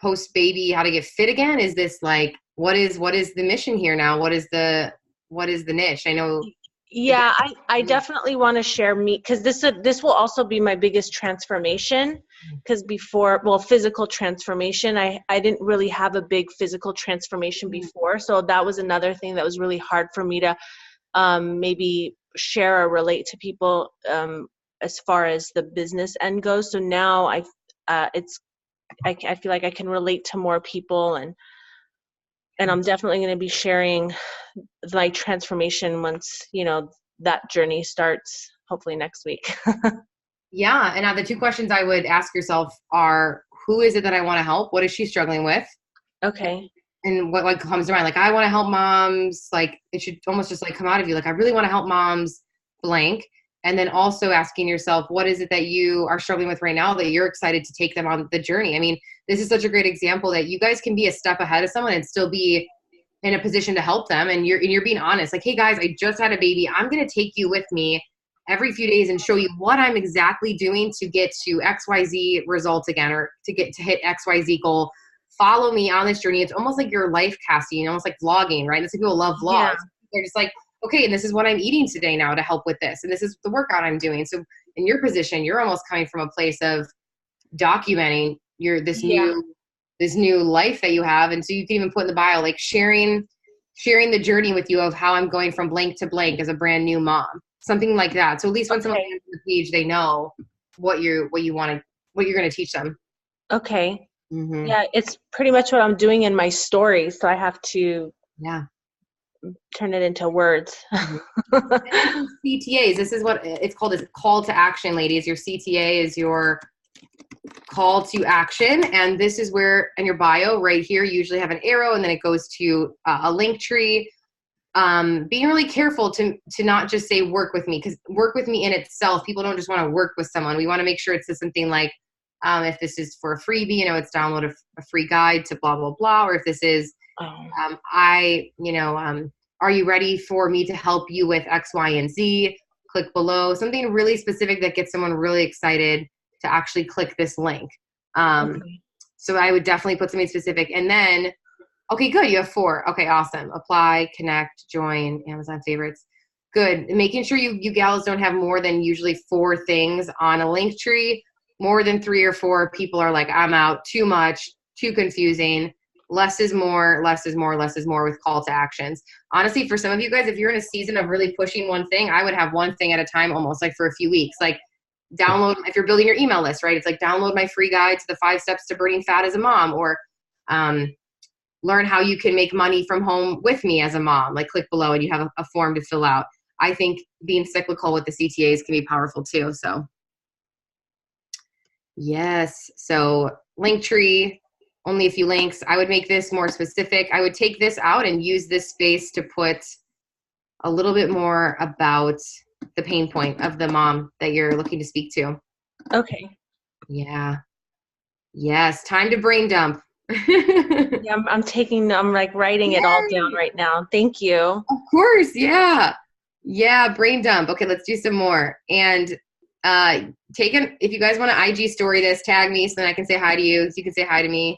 post baby, how to get fit again? Is this like, what is the mission here now? What is the niche? I know. Yeah, I definitely want to share me, because this will also be my biggest transformation. Because physical transformation, I didn't really have a big physical transformation before. So that was another thing that was really hard for me to maybe share or relate to people as far as the business end goes. So now I feel like I can relate to more people, and I'm definitely going to be sharing my transformation once that journey starts, hopefully next week. Yeah, and now the two questions I would ask yourself are, who is it that I want to help? What is she struggling with? Okay. And what comes to mind? Like, I want to help moms. Like, it should almost just like come out of you. Like, I really want to help moms blank. And then also asking yourself, what is it that you are struggling with right now that you're excited to take them on the journey? I mean, this is such a great example that you guys can be a step ahead of someone and still be in a position to help them. And you're being honest. Like, hey guys, I just had a baby. I'm going to take you with me every few days and show you what I'm exactly doing to get to XYZ results again, or to hit XYZ goal. Follow me on this journey. It's almost like you're life casting, almost like vlogging, right? That's why people love vlogs. Yeah. They're just like, okay, and this is what I'm eating today now to help with this. And this is the workout I'm doing. So in your position, you're almost coming from a place of documenting this new life that you have. And so you can even put in the bio, like sharing the journey with you of how I'm going from blank to blank as a brand new mom, something like that. So at least when someone lands on the page, they know what you're going to teach them. Okay. Mm-hmm. Yeah, it's pretty much what I'm doing in my story. So I have to turn it into words. CTAs. This is what it's called, is call to action, ladies. Your CTA is your call to action. And this is where in your bio right here, you usually have an arrow and then it goes to a link tree. Being really careful to not just say work with me, because work with me in itself, people don't just want to work with someone. We want to make sure it says something like, if this is for a freebie, it's download a free guide to blah, blah, blah. Or if this is, are you ready for me to help you with X, Y, and Z? Click below. Something really specific that gets someone really excited to actually click this link. So I would definitely put something specific. And then, okay, good. You have 4. Okay, awesome. Apply, connect, join, Amazon favorites. Good. And making sure you gals don't have more than usually 4 things on a link tree. More than 3 or 4 people are like, I'm out, too much, too confusing. Less is more, less is more, less is more with call to actions. Honestly, for some of you guys, if you're in a season of really pushing one thing, I would have one thing at a time, almost like for a few weeks. Like download, if you're building your email list, right? It's like download my free guide to the 5 steps to burning fat as a mom, or learn how you can make money from home with me as a mom. Like click below and you have a form to fill out. I think being cyclical with the CTAs can be powerful too. So yes. So Linktree, only a few links. I would make this more specific. I would take this out and use this space to put a little bit more about the pain point of the mom that you're looking to speak to. Okay. Yeah. Yes. Time to brain dump. Yeah, I'm like writing it all down right now. Thank you. Of course. Yeah. Yeah. Brain dump. Okay. Let's do some more. And if you guys want to IG story this, tag me so then I can say hi to you. So you can say hi to me.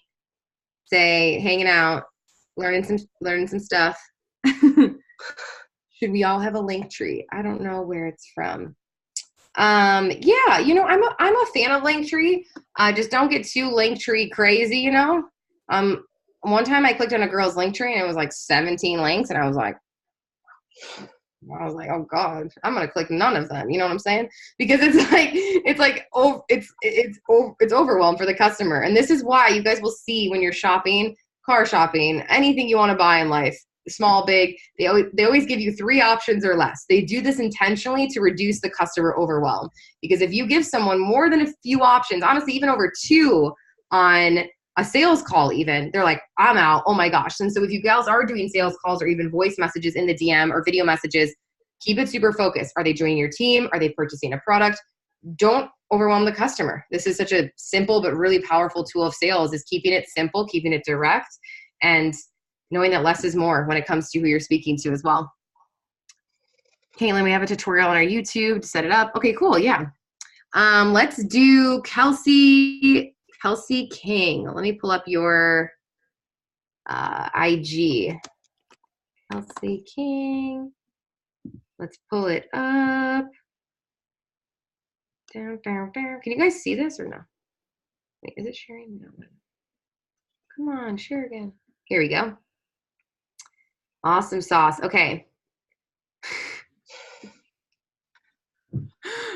Say hanging out, learning some stuff. Should we all have a link tree? I don't know where it's from. Yeah, I'm a fan of Linktree. Just don't get too Linktree crazy, One time I clicked on a girl's Linktree and it was like 17 links, and I was like, oh God, I'm gonna click none of them. You know what I'm saying? Because it's overwhelmed for the customer. And this is why you guys will see when you're shopping, car shopping, anything you want to buy in life, small, big, they always give you 3 options or less. They do this intentionally to reduce the customer overwhelm. Because if you give someone more than a few options, honestly, even over 2 on a sales call even, they're like, I'm out. Oh my gosh. And so if you gals are doing sales calls or even voice messages in the DM or video messages, keep it super focused. Are they joining your team? Are they purchasing a product? Don't overwhelm the customer. This is such a simple but really powerful tool of sales, is keeping it simple, keeping it direct, and knowing that less is more when it comes to who you're speaking to as well. Caitlin, we have a tutorial on our YouTube to set it up. Okay, cool. Yeah. Let's do Kelsey King. Let me pull up your IG. Kelsey King. Let's pull it up. Down. Can you guys see this or no? Wait, is it sharing? No. Come on, share again. Here we go. Awesome sauce. Okay.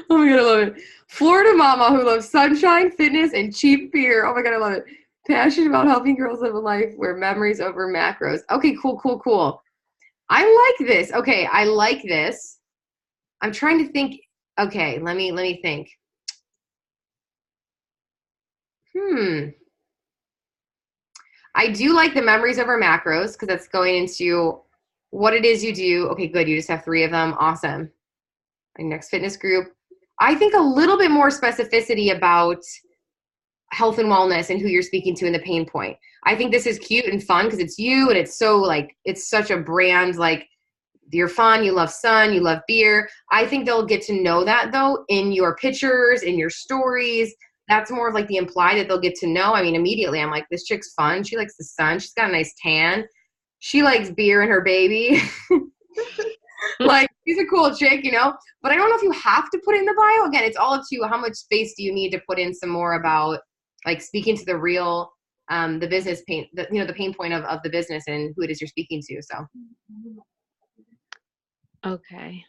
Oh my God, I love it. Florida mama who loves sunshine, fitness, and cheap beer. Oh my God, I love it. Passionate about helping girls live a life where memories over macros. Okay, cool. I like this. Okay, I like this. I'm trying to think. Okay, let me think. I do like the memories over macros because that's going into what it is you do. Okay, good. You just have 3 of them. Awesome. My next fitness group. I think a little bit more specificity about health and wellness and who you're speaking to and the pain point. I think this is cute and fun because it's you and it's so like, it's such a brand, like you're fun, you love sun, you love beer. I think they'll get to know that though in your pictures, in your stories. That's more of like the implied that they'll get to know. I mean, immediately I'm like, this chick's fun. She likes the sun. She's got a nice tan. She likes beer and her baby. Like, she's a cool chick, you know? But I don't know if you have to put it in the bio. Again, it's all up to you. How much space do you need to put in some more about, like, speaking to the real, the business pain, the pain point of the business and who it is you're speaking to. So. Okay.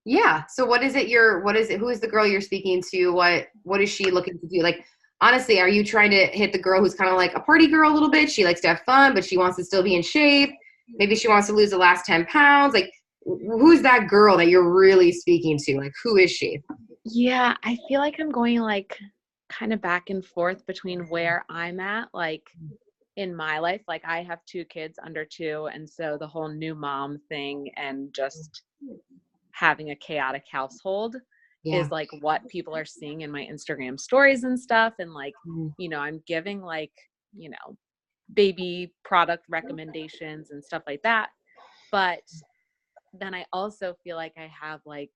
Yeah. So who is the girl you're speaking to? What is she looking to do? Like, honestly, are you trying to hit the girl who's kind of like a party girl a little bit? She likes to have fun, but she wants to still be in shape. Maybe she wants to lose the last 10 pounds. Like, who's that girl that you're really speaking to? Like, who is she? Yeah, I feel like I'm going like kind of back and forth between where I'm at, like in my life. Like I have 2 kids under 2, and so the whole new mom thing and just having a chaotic household is like what people are seeing in my Instagram stories and stuff. And like, you know, I'm giving like, you know, baby product recommendations and stuff like that. But then I also feel like I have like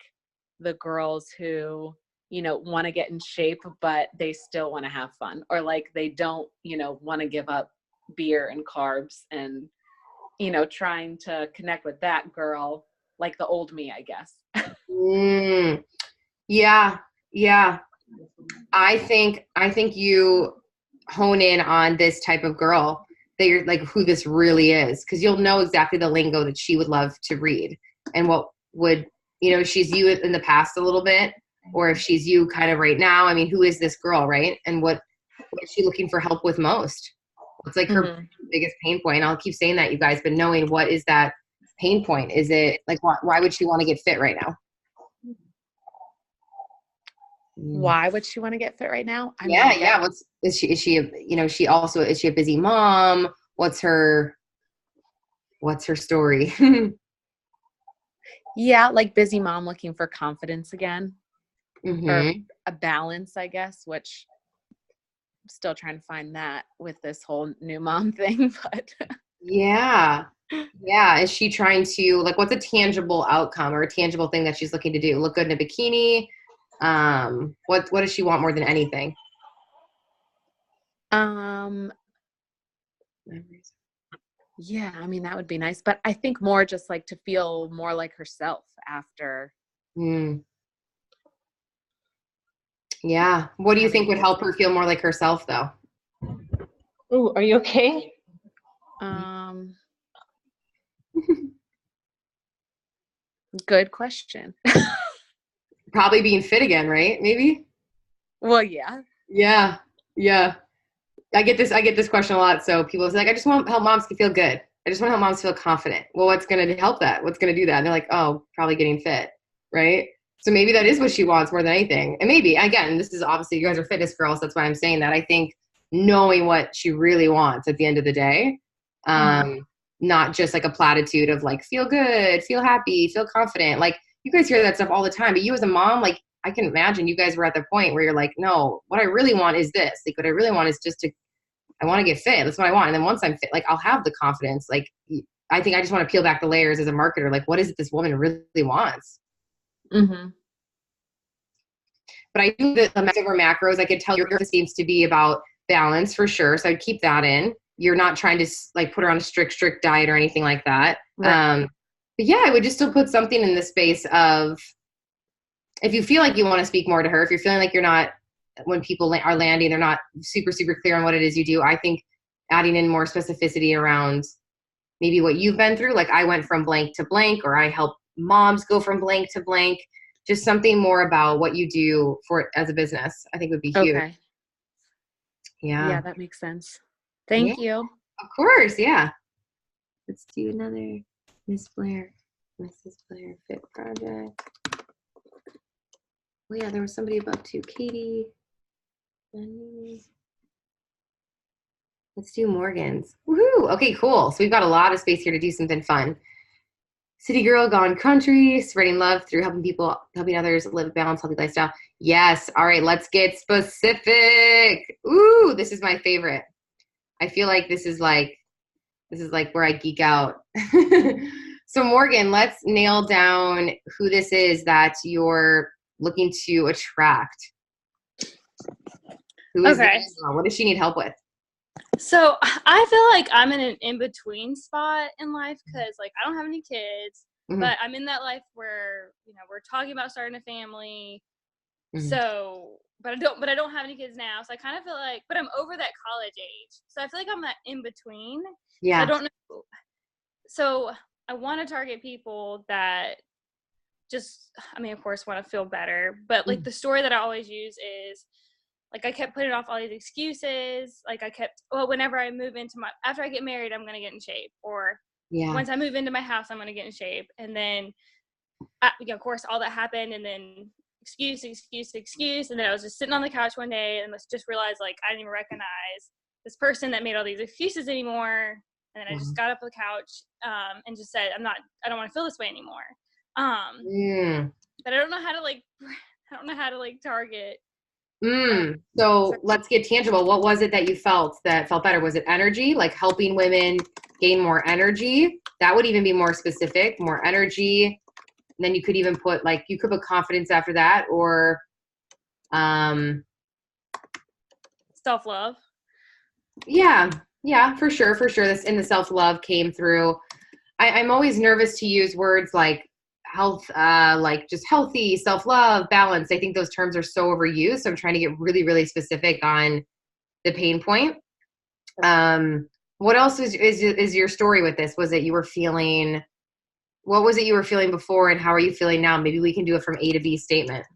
the girls who, you know, want to get in shape, but they still want to have fun, or like they don't, you know, want to give up beer and carbs, and, you know, trying to connect with that girl, like the old me, I guess. Yeah. I think you hone in on this type of girl that you're like, who this really is, because you'll know exactly the lingo that she would love to read and what would, you know, if she's you in the past a little bit, or if she's you kind of right now. I mean, who is this girl, right? And what is she looking for help with most? What's like her biggest pain point? I'll keep saying that, you guys, but knowing what is that pain point? Is it like, why would she want to get fit right now? Why would she want to get fit right now? Yeah. Is she a busy mom? What's her story? Yeah, like busy mom looking for confidence again, or Mm-hmm. a balance, I guess, which I'm still trying to find that with this whole new mom thing. But Yeah. Is she trying to, like, what's a tangible outcome or a tangible thing that she's looking to do? Look good in a bikini? What does she want more than anything? Yeah, I mean, that would be nice, but I think more just like to feel more like herself after. Yeah. What do you think would help her feel more like herself, though? Ooh, are you okay? Good question. Probably being fit again, right? Maybe? Well, yeah. Yeah. I get this question a lot. So people say, like, I just want to help moms to feel good. I just want to help moms feel confident. Well, what's going to help that? What's going to do that? And they're like, oh, probably getting fit, right? So maybe that is what she wants more than anything. And maybe, again, this is obviously, you guys are fitness girls. That's why I'm saying that. I think knowing what she really wants at the end of the day, not just like a platitude of like, feel good, feel happy, feel confident. Like, you guys hear that stuff all the time. But you as a mom, like, I can imagine you guys were at the point where you're like, no, what I really want is this. Like, what I really want is I want to get fit. That's what I want. And then once I'm fit, like, I'll have the confidence. Like, I think I just want to peel back the layers as a marketer. Like, what is it this woman really wants? Mm-hmm. But I think that the over macros, I could tell your seems to be about balance for sure. So I'd keep that in. You're not trying to like put her on a strict diet or anything like that. Right. But yeah, I would just still put something in the space of, if you feel like you want to speak more to her, if you're feeling like you're not, when people are landing, they're not super clear on what it is you do. I think adding in more specificity around maybe what you've been through. Like, I went from blank to blank, or I help moms go from blank to blank. Just something more about what you do for as a business, I think would be huge. Okay. Yeah, that makes sense. Thank you. Of course, yeah. Let's do another Mrs. Blair Fit Project. Oh yeah, there was somebody above too. Katie. Let's do Morgan's. Woohoo! Okay, cool. So we've got a lot of space here to do something fun. City girl gone country, spreading love through helping others live a balanced, healthy lifestyle. Yes. All right, let's get specific. Ooh, this is my favorite. I feel like this is like where I geek out. So Morgan, let's nail down who this is that you're looking to attract. Who is this? What does she need help with? So I feel like I'm in an in-between spot in life because, like, I don't have any kids, but I'm in that life where, you know, we're talking about starting a family. So, but I don't have any kids now. So I kind of feel like, but I'm over that college age. So I feel like I'm that in between. Yeah. So I don't know. So I want to target people that just, I mean, of course, want to feel better. But like the story that I always use is, like, I kept putting off all these excuses. Like, whenever I move after I get married, I'm going to get in shape. Or once I move into my house, I'm going to get in shape. And then, of course, all that happened. And then excuse. And then I was just sitting on the couch one day and just realized, like, I didn't even recognize this person that made all these excuses anymore. And then I just got up on the couch and just said, I don't want to feel this way anymore. But I don't know how to target. So let's get tangible. What was it that you felt better? Was it energy, like helping women gain more energy? That would even be more specific, more energy. And then you could even put, like, you could put confidence after that, or self-love. Yeah, for sure. This in the self-love came through. I'm always nervous to use words like health, like just healthy, self-love, balance. I think those terms are so overused. So I'm trying to get really, really specific on the pain point. What else is your story with this? Was it what was it you were feeling before, and how are you feeling now? Maybe we can do it from A to B statement.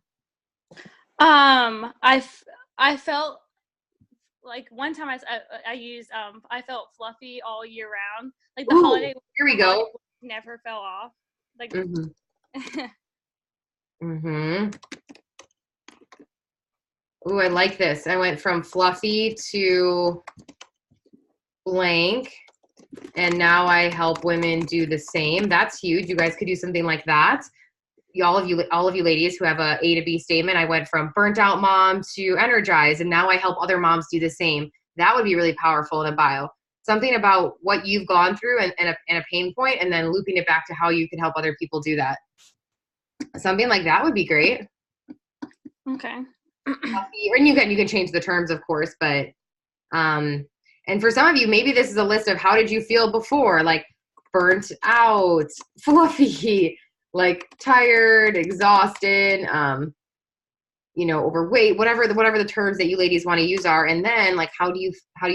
I felt like one time I used I felt fluffy all year round. Like the holiday. Here we go. Never fell off. Like. Ooh, I like this. I went from fluffy to blank, and now I help women do the same. That's huge. You guys could do something like that. All of you ladies who have a A to B statement, I went from burnt out mom to energized, and now I help other moms do the same. That would be really powerful in a bio. Something about what you've gone through and a pain point, and then looping it back to how you can help other people do that. Something like that would be great. Okay. And you can change the terms, of course, but and for some of you, maybe this is a list of how did you feel before, like burnt out, fluffy, like tired, exhausted, overweight, whatever the terms that you ladies want to use are. And then, like, how do you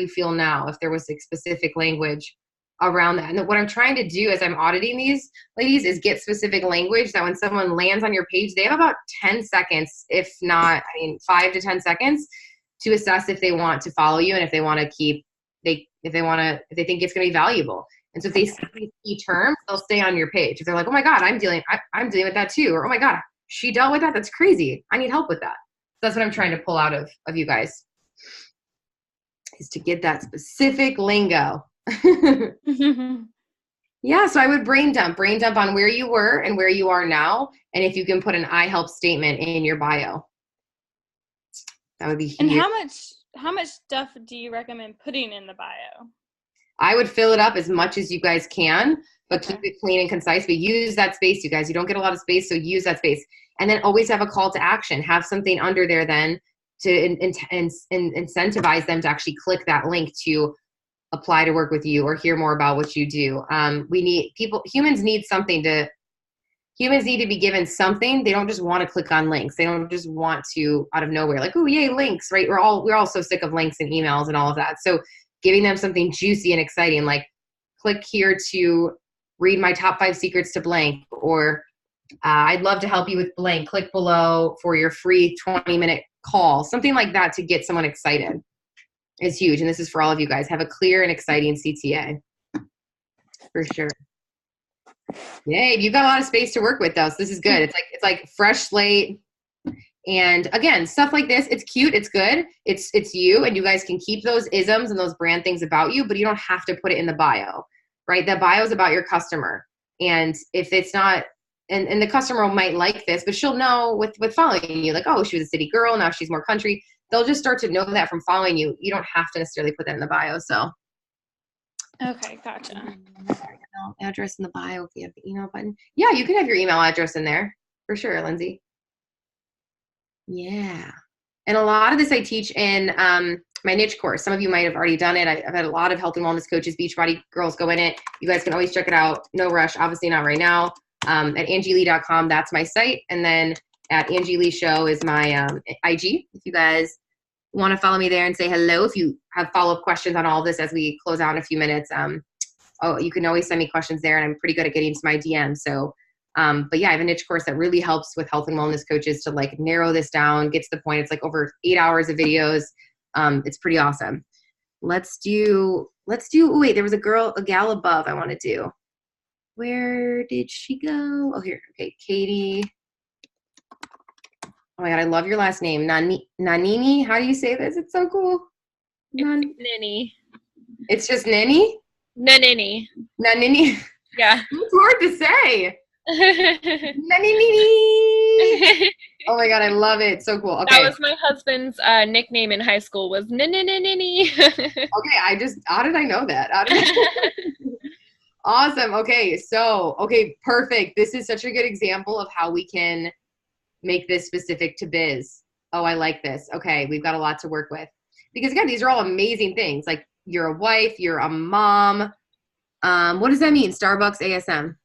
feel now, if there was like specific language around that. And what I'm trying to do as I'm auditing these ladies is get specific language that when someone lands on your page, they have about 10 seconds, if not, 5 to 10 seconds to assess if they want to follow you and if they want to if they think it's going to be valuable. And so if they see these key terms, they'll stay on your page. If they're like, oh my God, I'm dealing with that too. Or, oh my God, she dealt with that. That's crazy. I need help with that. So that's what I'm trying to pull out of you guys, is to get that specific lingo. Yeah, so I would brain dump on where you were and where you are now, and if you can put an I help statement in your bio, that would be huge. And how much stuff do you recommend putting in the bio? I would fill it up as much as you guys can, but keep it clean and concise. But use that space, you guys. You don't get a lot of space, so use that space. And then always have a call to action. Have something under there then to incentivize them to actually click that link to apply to work with you or hear more about what you do. Humans need to be given something. They don't just want to click on links. They don't just want to out of nowhere, like, oh, yay, links, right? We're all so sick of links and emails and all of that. So giving them something juicy and exciting, like click here to read my top 5 secrets to blank, or I'd love to help you with blank. Click below for your free 20-minute call. Something like that to get someone excited is huge. And this is for all of you guys. Have a clear and exciting CTA. For sure. Yay, you've got a lot of space to work with though. So this is good. It's like fresh slate. And again, stuff like this, it's cute, it's good. It's you, and you guys can keep those isms and those brand things about you, but you don't have to put it in the bio, right? The bio is about your customer. And if it's not, and the customer might like this, but she'll know with following you, like, oh, she was a city girl, now she's more country. They'll just start to know that from following you. You don't have to necessarily put that in the bio. So Okay, gotcha. email address in the bio if you have the email button. Yeah, you can have your email address in there for sure, Lindsay. Yeah. And a lot of this I teach in my niche course. Some of you might have already done it. I've had a lot of health and wellness coaches, Beachbody girls go in it. You guys can always check it out. No rush, obviously not right now. At angielee.com, that's my site. And then at Angie Lee Show is my IG. If you guys want to follow me there and say hello, if you have follow-up questions on all of this as we close out in a few minutes, you can always send me questions there, and I'm pretty good at getting to my DM. So, but yeah, I have a niche course that really helps with health and wellness coaches to like narrow this down, get to the point. It's like over 8 hours of videos. It's pretty awesome. Let's do, wait, there was a gal above I want to do. Where did she go? Oh, here. Okay. Katie. Oh my God. I love your last name. Nanini. How do you say this? It's so cool. Nini. It's just Nini? Nanini. Nanini. Yeah. It's hard to say. Nanini. Oh my God. I love it. So cool. Okay. That was my husband's nickname in high school was Nini. Okay. How did I know that? Awesome. Okay. So, perfect. This is such a good example of how we can make this specific to biz. Oh, I like this. Okay. We've got a lot to work with because again, these are all amazing things. Like you're a wife, you're a mom. What does that mean? Starbucks ASM.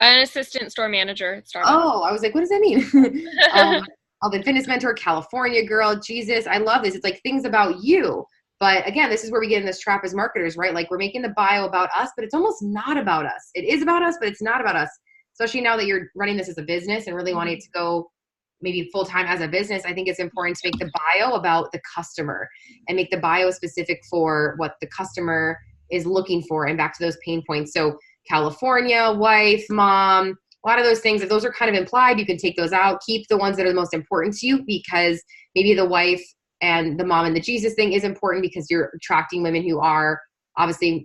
An assistant store manager at Starbucks. Oh, I was like, what does that mean? The fitness mentor, California girl. Jesus, I love this. It's like things about you. But again, this is where we get in this trap as marketers, right? Like we're making the bio about us, but it's almost not about us. It is about us, but it's not about us. Especially now that you're running this as a business and really wanting it to go maybe full-time as a business, I think it's important to make the bio about the customer and make the bio specific for what the customer is looking for and back to those pain points. So California, wife, mom, a lot of those things, if those are kind of implied, you can take those out. Keep the ones that are the most important to you because maybe the wife and the mom and the Jesus thing is important because you're attracting women who are obviously,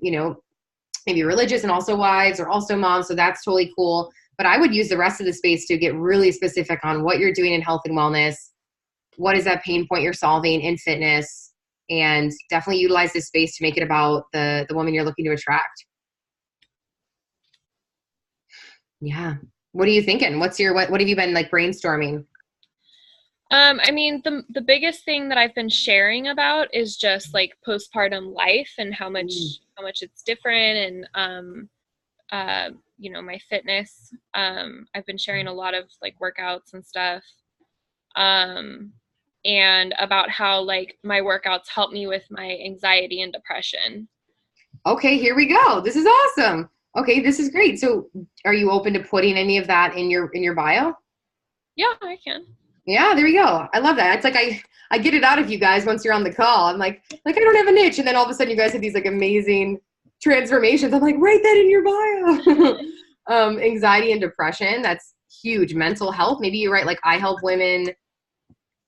maybe religious and also wives or also moms. So that's totally cool. But I would use the rest of the space to get really specific on what you're doing in health and wellness. What is that pain point you're solving in fitness? And definitely utilize this space to make it about the woman you're looking to attract. Yeah. What are you thinking? What have you been like brainstorming? I mean, the biggest thing that I've been sharing about is just like postpartum life and how much it's different and my fitness. I've been sharing a lot of like workouts and stuff. And about how like my workouts help me with my anxiety and depression. Okay, here we go. This is awesome. Okay, this is great. So are you open to putting any of that in your bio? Yeah, I can. Yeah, there we go. I love that. It's like I get it out of you guys once you're on the call. I'm like I don't have a niche. And then all of a sudden you guys have these like amazing transformations. I'm like, write that in your bio. Anxiety and depression, that's huge. Mental health. Maybe you write like I help women,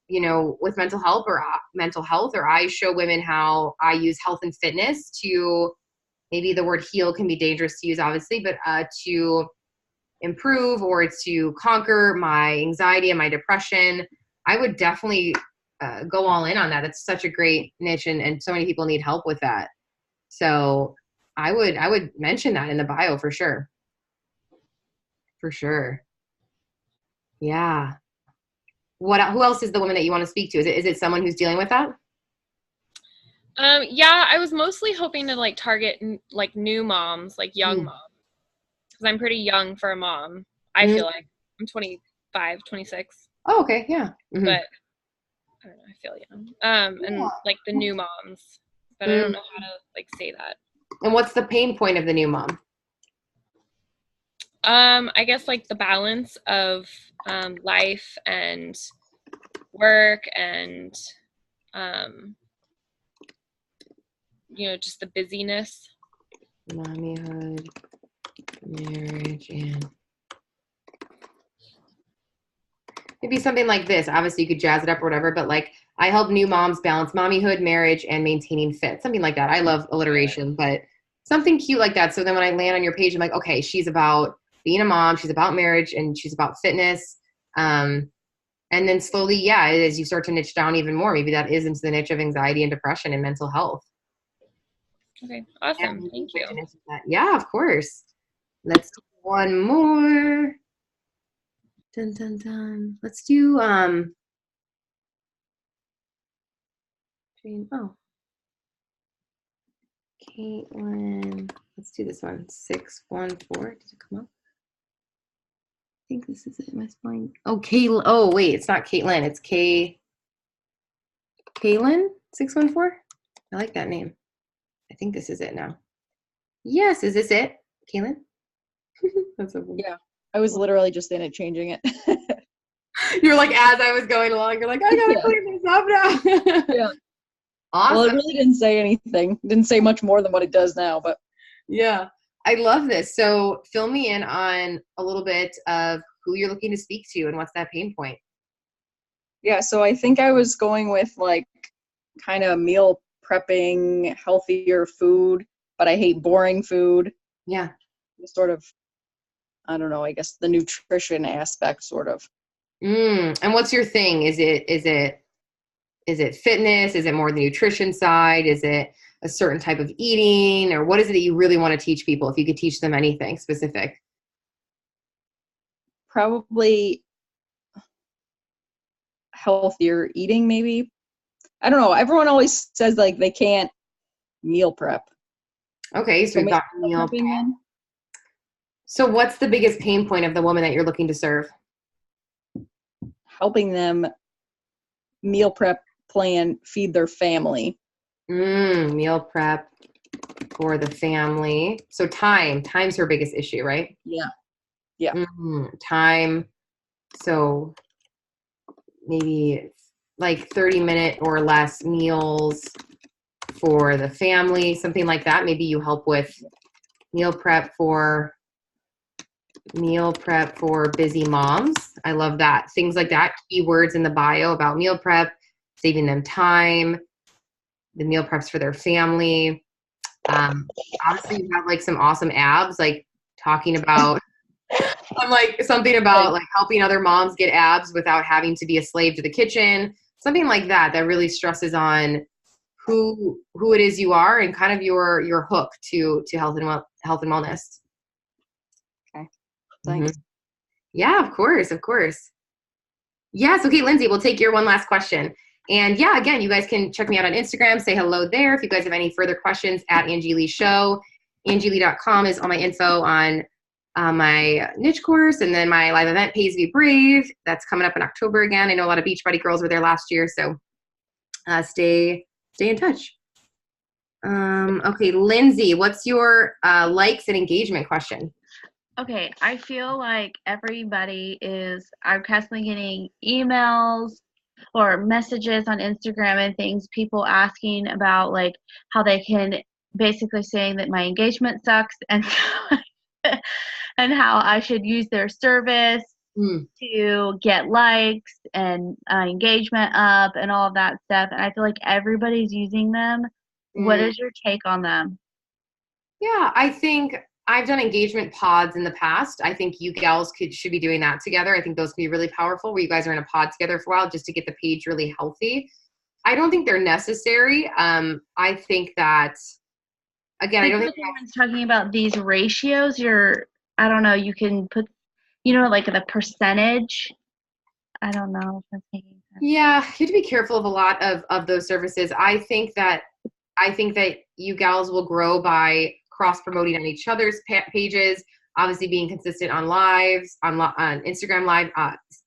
with mental health or I show women how I use health and fitness to, maybe the word heal can be dangerous to use obviously, but to improve or to conquer my anxiety and my depression. I would definitely go all in on that. It's such a great niche and so many people need help with that. So I would mention that in the bio for sure. For sure. Yeah. Who else is the woman that you want to speak to? Is it someone who's dealing with that? Yeah, I was mostly hoping to like target like new moms, like young moms. Because I'm pretty young for a mom. I feel like I'm 25, 26. Oh, okay. Yeah. Mm-hmm. But I don't know, I feel young. And like the new moms. But I don't know how to like say that. And what's the pain point of the new mom? I guess like the balance of life and work and just the busyness. Mommyhood, marriage, and maybe something like this. Obviously you could jazz it up or whatever, but like I help new moms balance mommyhood, marriage, and maintaining fit. Something like that. I love alliteration, but something cute like that. So then when I land on your page, I'm like, okay, she's about being a mom, she's about marriage, and she's about fitness. And then slowly, yeah, as you start to niche down even more, maybe that is into the niche of anxiety and depression and mental health. Okay, awesome. Yeah, Thank you. yeah, of course. Let's do one more. Dun, dun, dun. Let's do Jane. Oh, Caitlin. Let's do this one. 614. Did it come up? I think this is it. Am I spelling? Oh, Caitlin. Oh, wait, it's not Caitlin. It's Caitlin 614. I like that name. I think this is it now. Yes, is this it, Caitlin? That's so funny. Yeah, I was literally just in it changing it. You're like, as I was going along, you're like, I gotta clean this up now. Yeah. Awesome. Well, it really didn't say anything. Didn't say much more than what it does now, but yeah, I love this. So fill me in on a little bit of who you're looking to speak to and what's that pain point. yeah, so I think I was going with like kind of meal prepping, healthier food, but I hate boring food. Yeah. Sort of, I don't know, I guess the nutrition aspect sort of. And what's your thing? Is it fitness? Is it more the nutrition side? Is it a certain type of eating? Or what is it that you really want to teach people if you could teach them anything specific? Probably healthier eating, maybe. I don't know. Everyone always says like they can't meal prep. Okay, so we've got meal prep. So what's the biggest pain point of the woman that you're looking to serve? Helping them meal prep, plan, feed their family. Meal prep for the family. So time's her biggest issue, right? Yeah. Time. So maybe like 30-minute or less meals for the family, something like that. Maybe you help with meal prep for busy moms. I love that. Things like that. Keywords in the bio about meal prep, saving them time, the meal preps for their family. Obviously you have like some awesome abs, like talking about like something about like helping other moms get abs without having to be a slave to the kitchen. Something like that really stresses on who it is you are and kind of your hook to health and wellness. Okay. Thanks. Mm-hmm. Yeah, of course. Yes. Okay, Lindsay, we'll take your one last question. And yeah, again, you guys can check me out on Instagram, say hello there. If you guys have any further questions at Angie Lee Show, angielee.com is all my info on my niche course, and then my live event, Pays Be Brave. That's coming up in October again. I know a lot of Beachbody girls were there last year, so stay in touch. Okay, Lindsay, what's your likes and engagement question? Okay, I feel like I'm constantly getting emails or messages on Instagram and things, people asking about like how they can, basically saying that my engagement sucks and and how I should use their service to get likes and engagement up and all of that stuff. And I feel like everybody's using them. What is your take on them? Yeah, I think I've done engagement pods in the past. I think you gals should be doing that together. I think those can be really powerful where you guys are in a pod together for a while just to get the page really healthy. I don't think they're necessary. I think that, again, I don't think everyone's talking about these ratios. I don't know, you can put, like the percentage. I don't know if that's making sense. Yeah, you have to be careful of a lot of those services. I think that you gals will grow by cross-promoting on each other's pages, obviously being consistent on lives, on Instagram Live,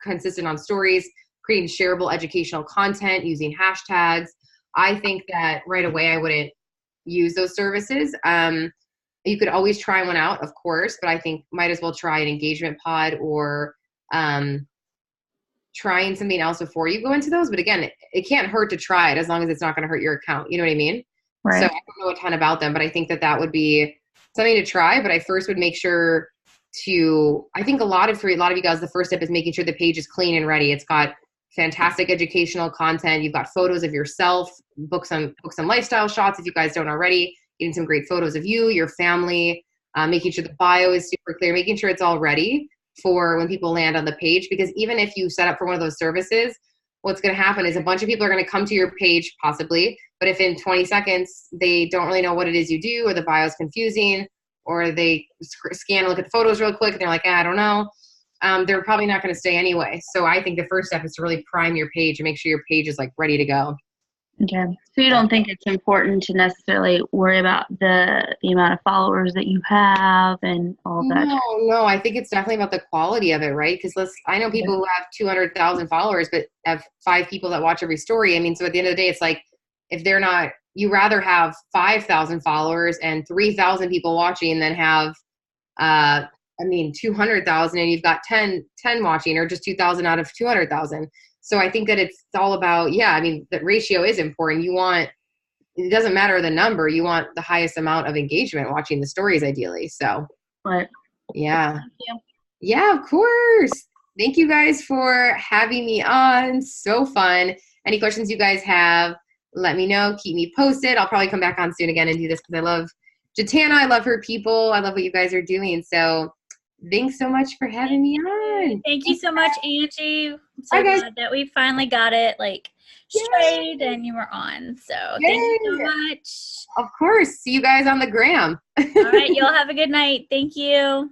consistent on stories, creating shareable educational content, using hashtags. I think that right away I wouldn't use those services. You could always try one out, of course, but I think might as well try an engagement pod or trying something else before you go into those. But again, it can't hurt to try it as long as it's not going to hurt your account. You know what I mean? Right. So I don't know a ton about them, but I think that would be something to try. But I first would make sure I think for a lot of you guys, the first step is making sure the page is clean and ready. It's got fantastic educational content. You've got photos of yourself, book some lifestyle shots if you guys don't already. getting some great photos of you, your family, making sure the bio is super clear, making sure it's all ready for when people land on the page. Because even if you set up for one of those services, what's going to happen is a bunch of people are going to come to your page possibly, but if in 20 seconds they don't really know what it is you do, or the bio is confusing, or they scan and look at the photos real quick and they're like, I don't know, they're probably not going to stay anyway. So I think the first step is to really prime your page and make sure your page is like ready to go. Okay. So you don't think it's important to necessarily worry about the amount of followers that you have and all that? No, I think it's definitely about the quality of it, right? Because I know people who have 200,000 followers but have 5 people that watch every story. I mean, so at the end of the day, it's like, if they're not, you rather have 5,000 followers and 3,000 people watching than have 200,000 and you've got 10 watching, or just 2,000 out of 200,000. So I think that it's all about, the ratio is important. It doesn't matter the number. You want the highest amount of engagement watching the stories, ideally. So, Right. Yeah. Yeah, of course. Thank you guys for having me on. So fun. Any questions you guys have, let me know. Keep me posted. I'll probably come back on soon again and do this because I love Jatana. I love her people. I love what you guys are doing. So thanks so much for having me on. Thank you so much, Angie. I'm so glad that we finally got it straight and you were on. So thank you so much. Of course. See you guys on the gram. All right. Y'all have a good night. Thank you.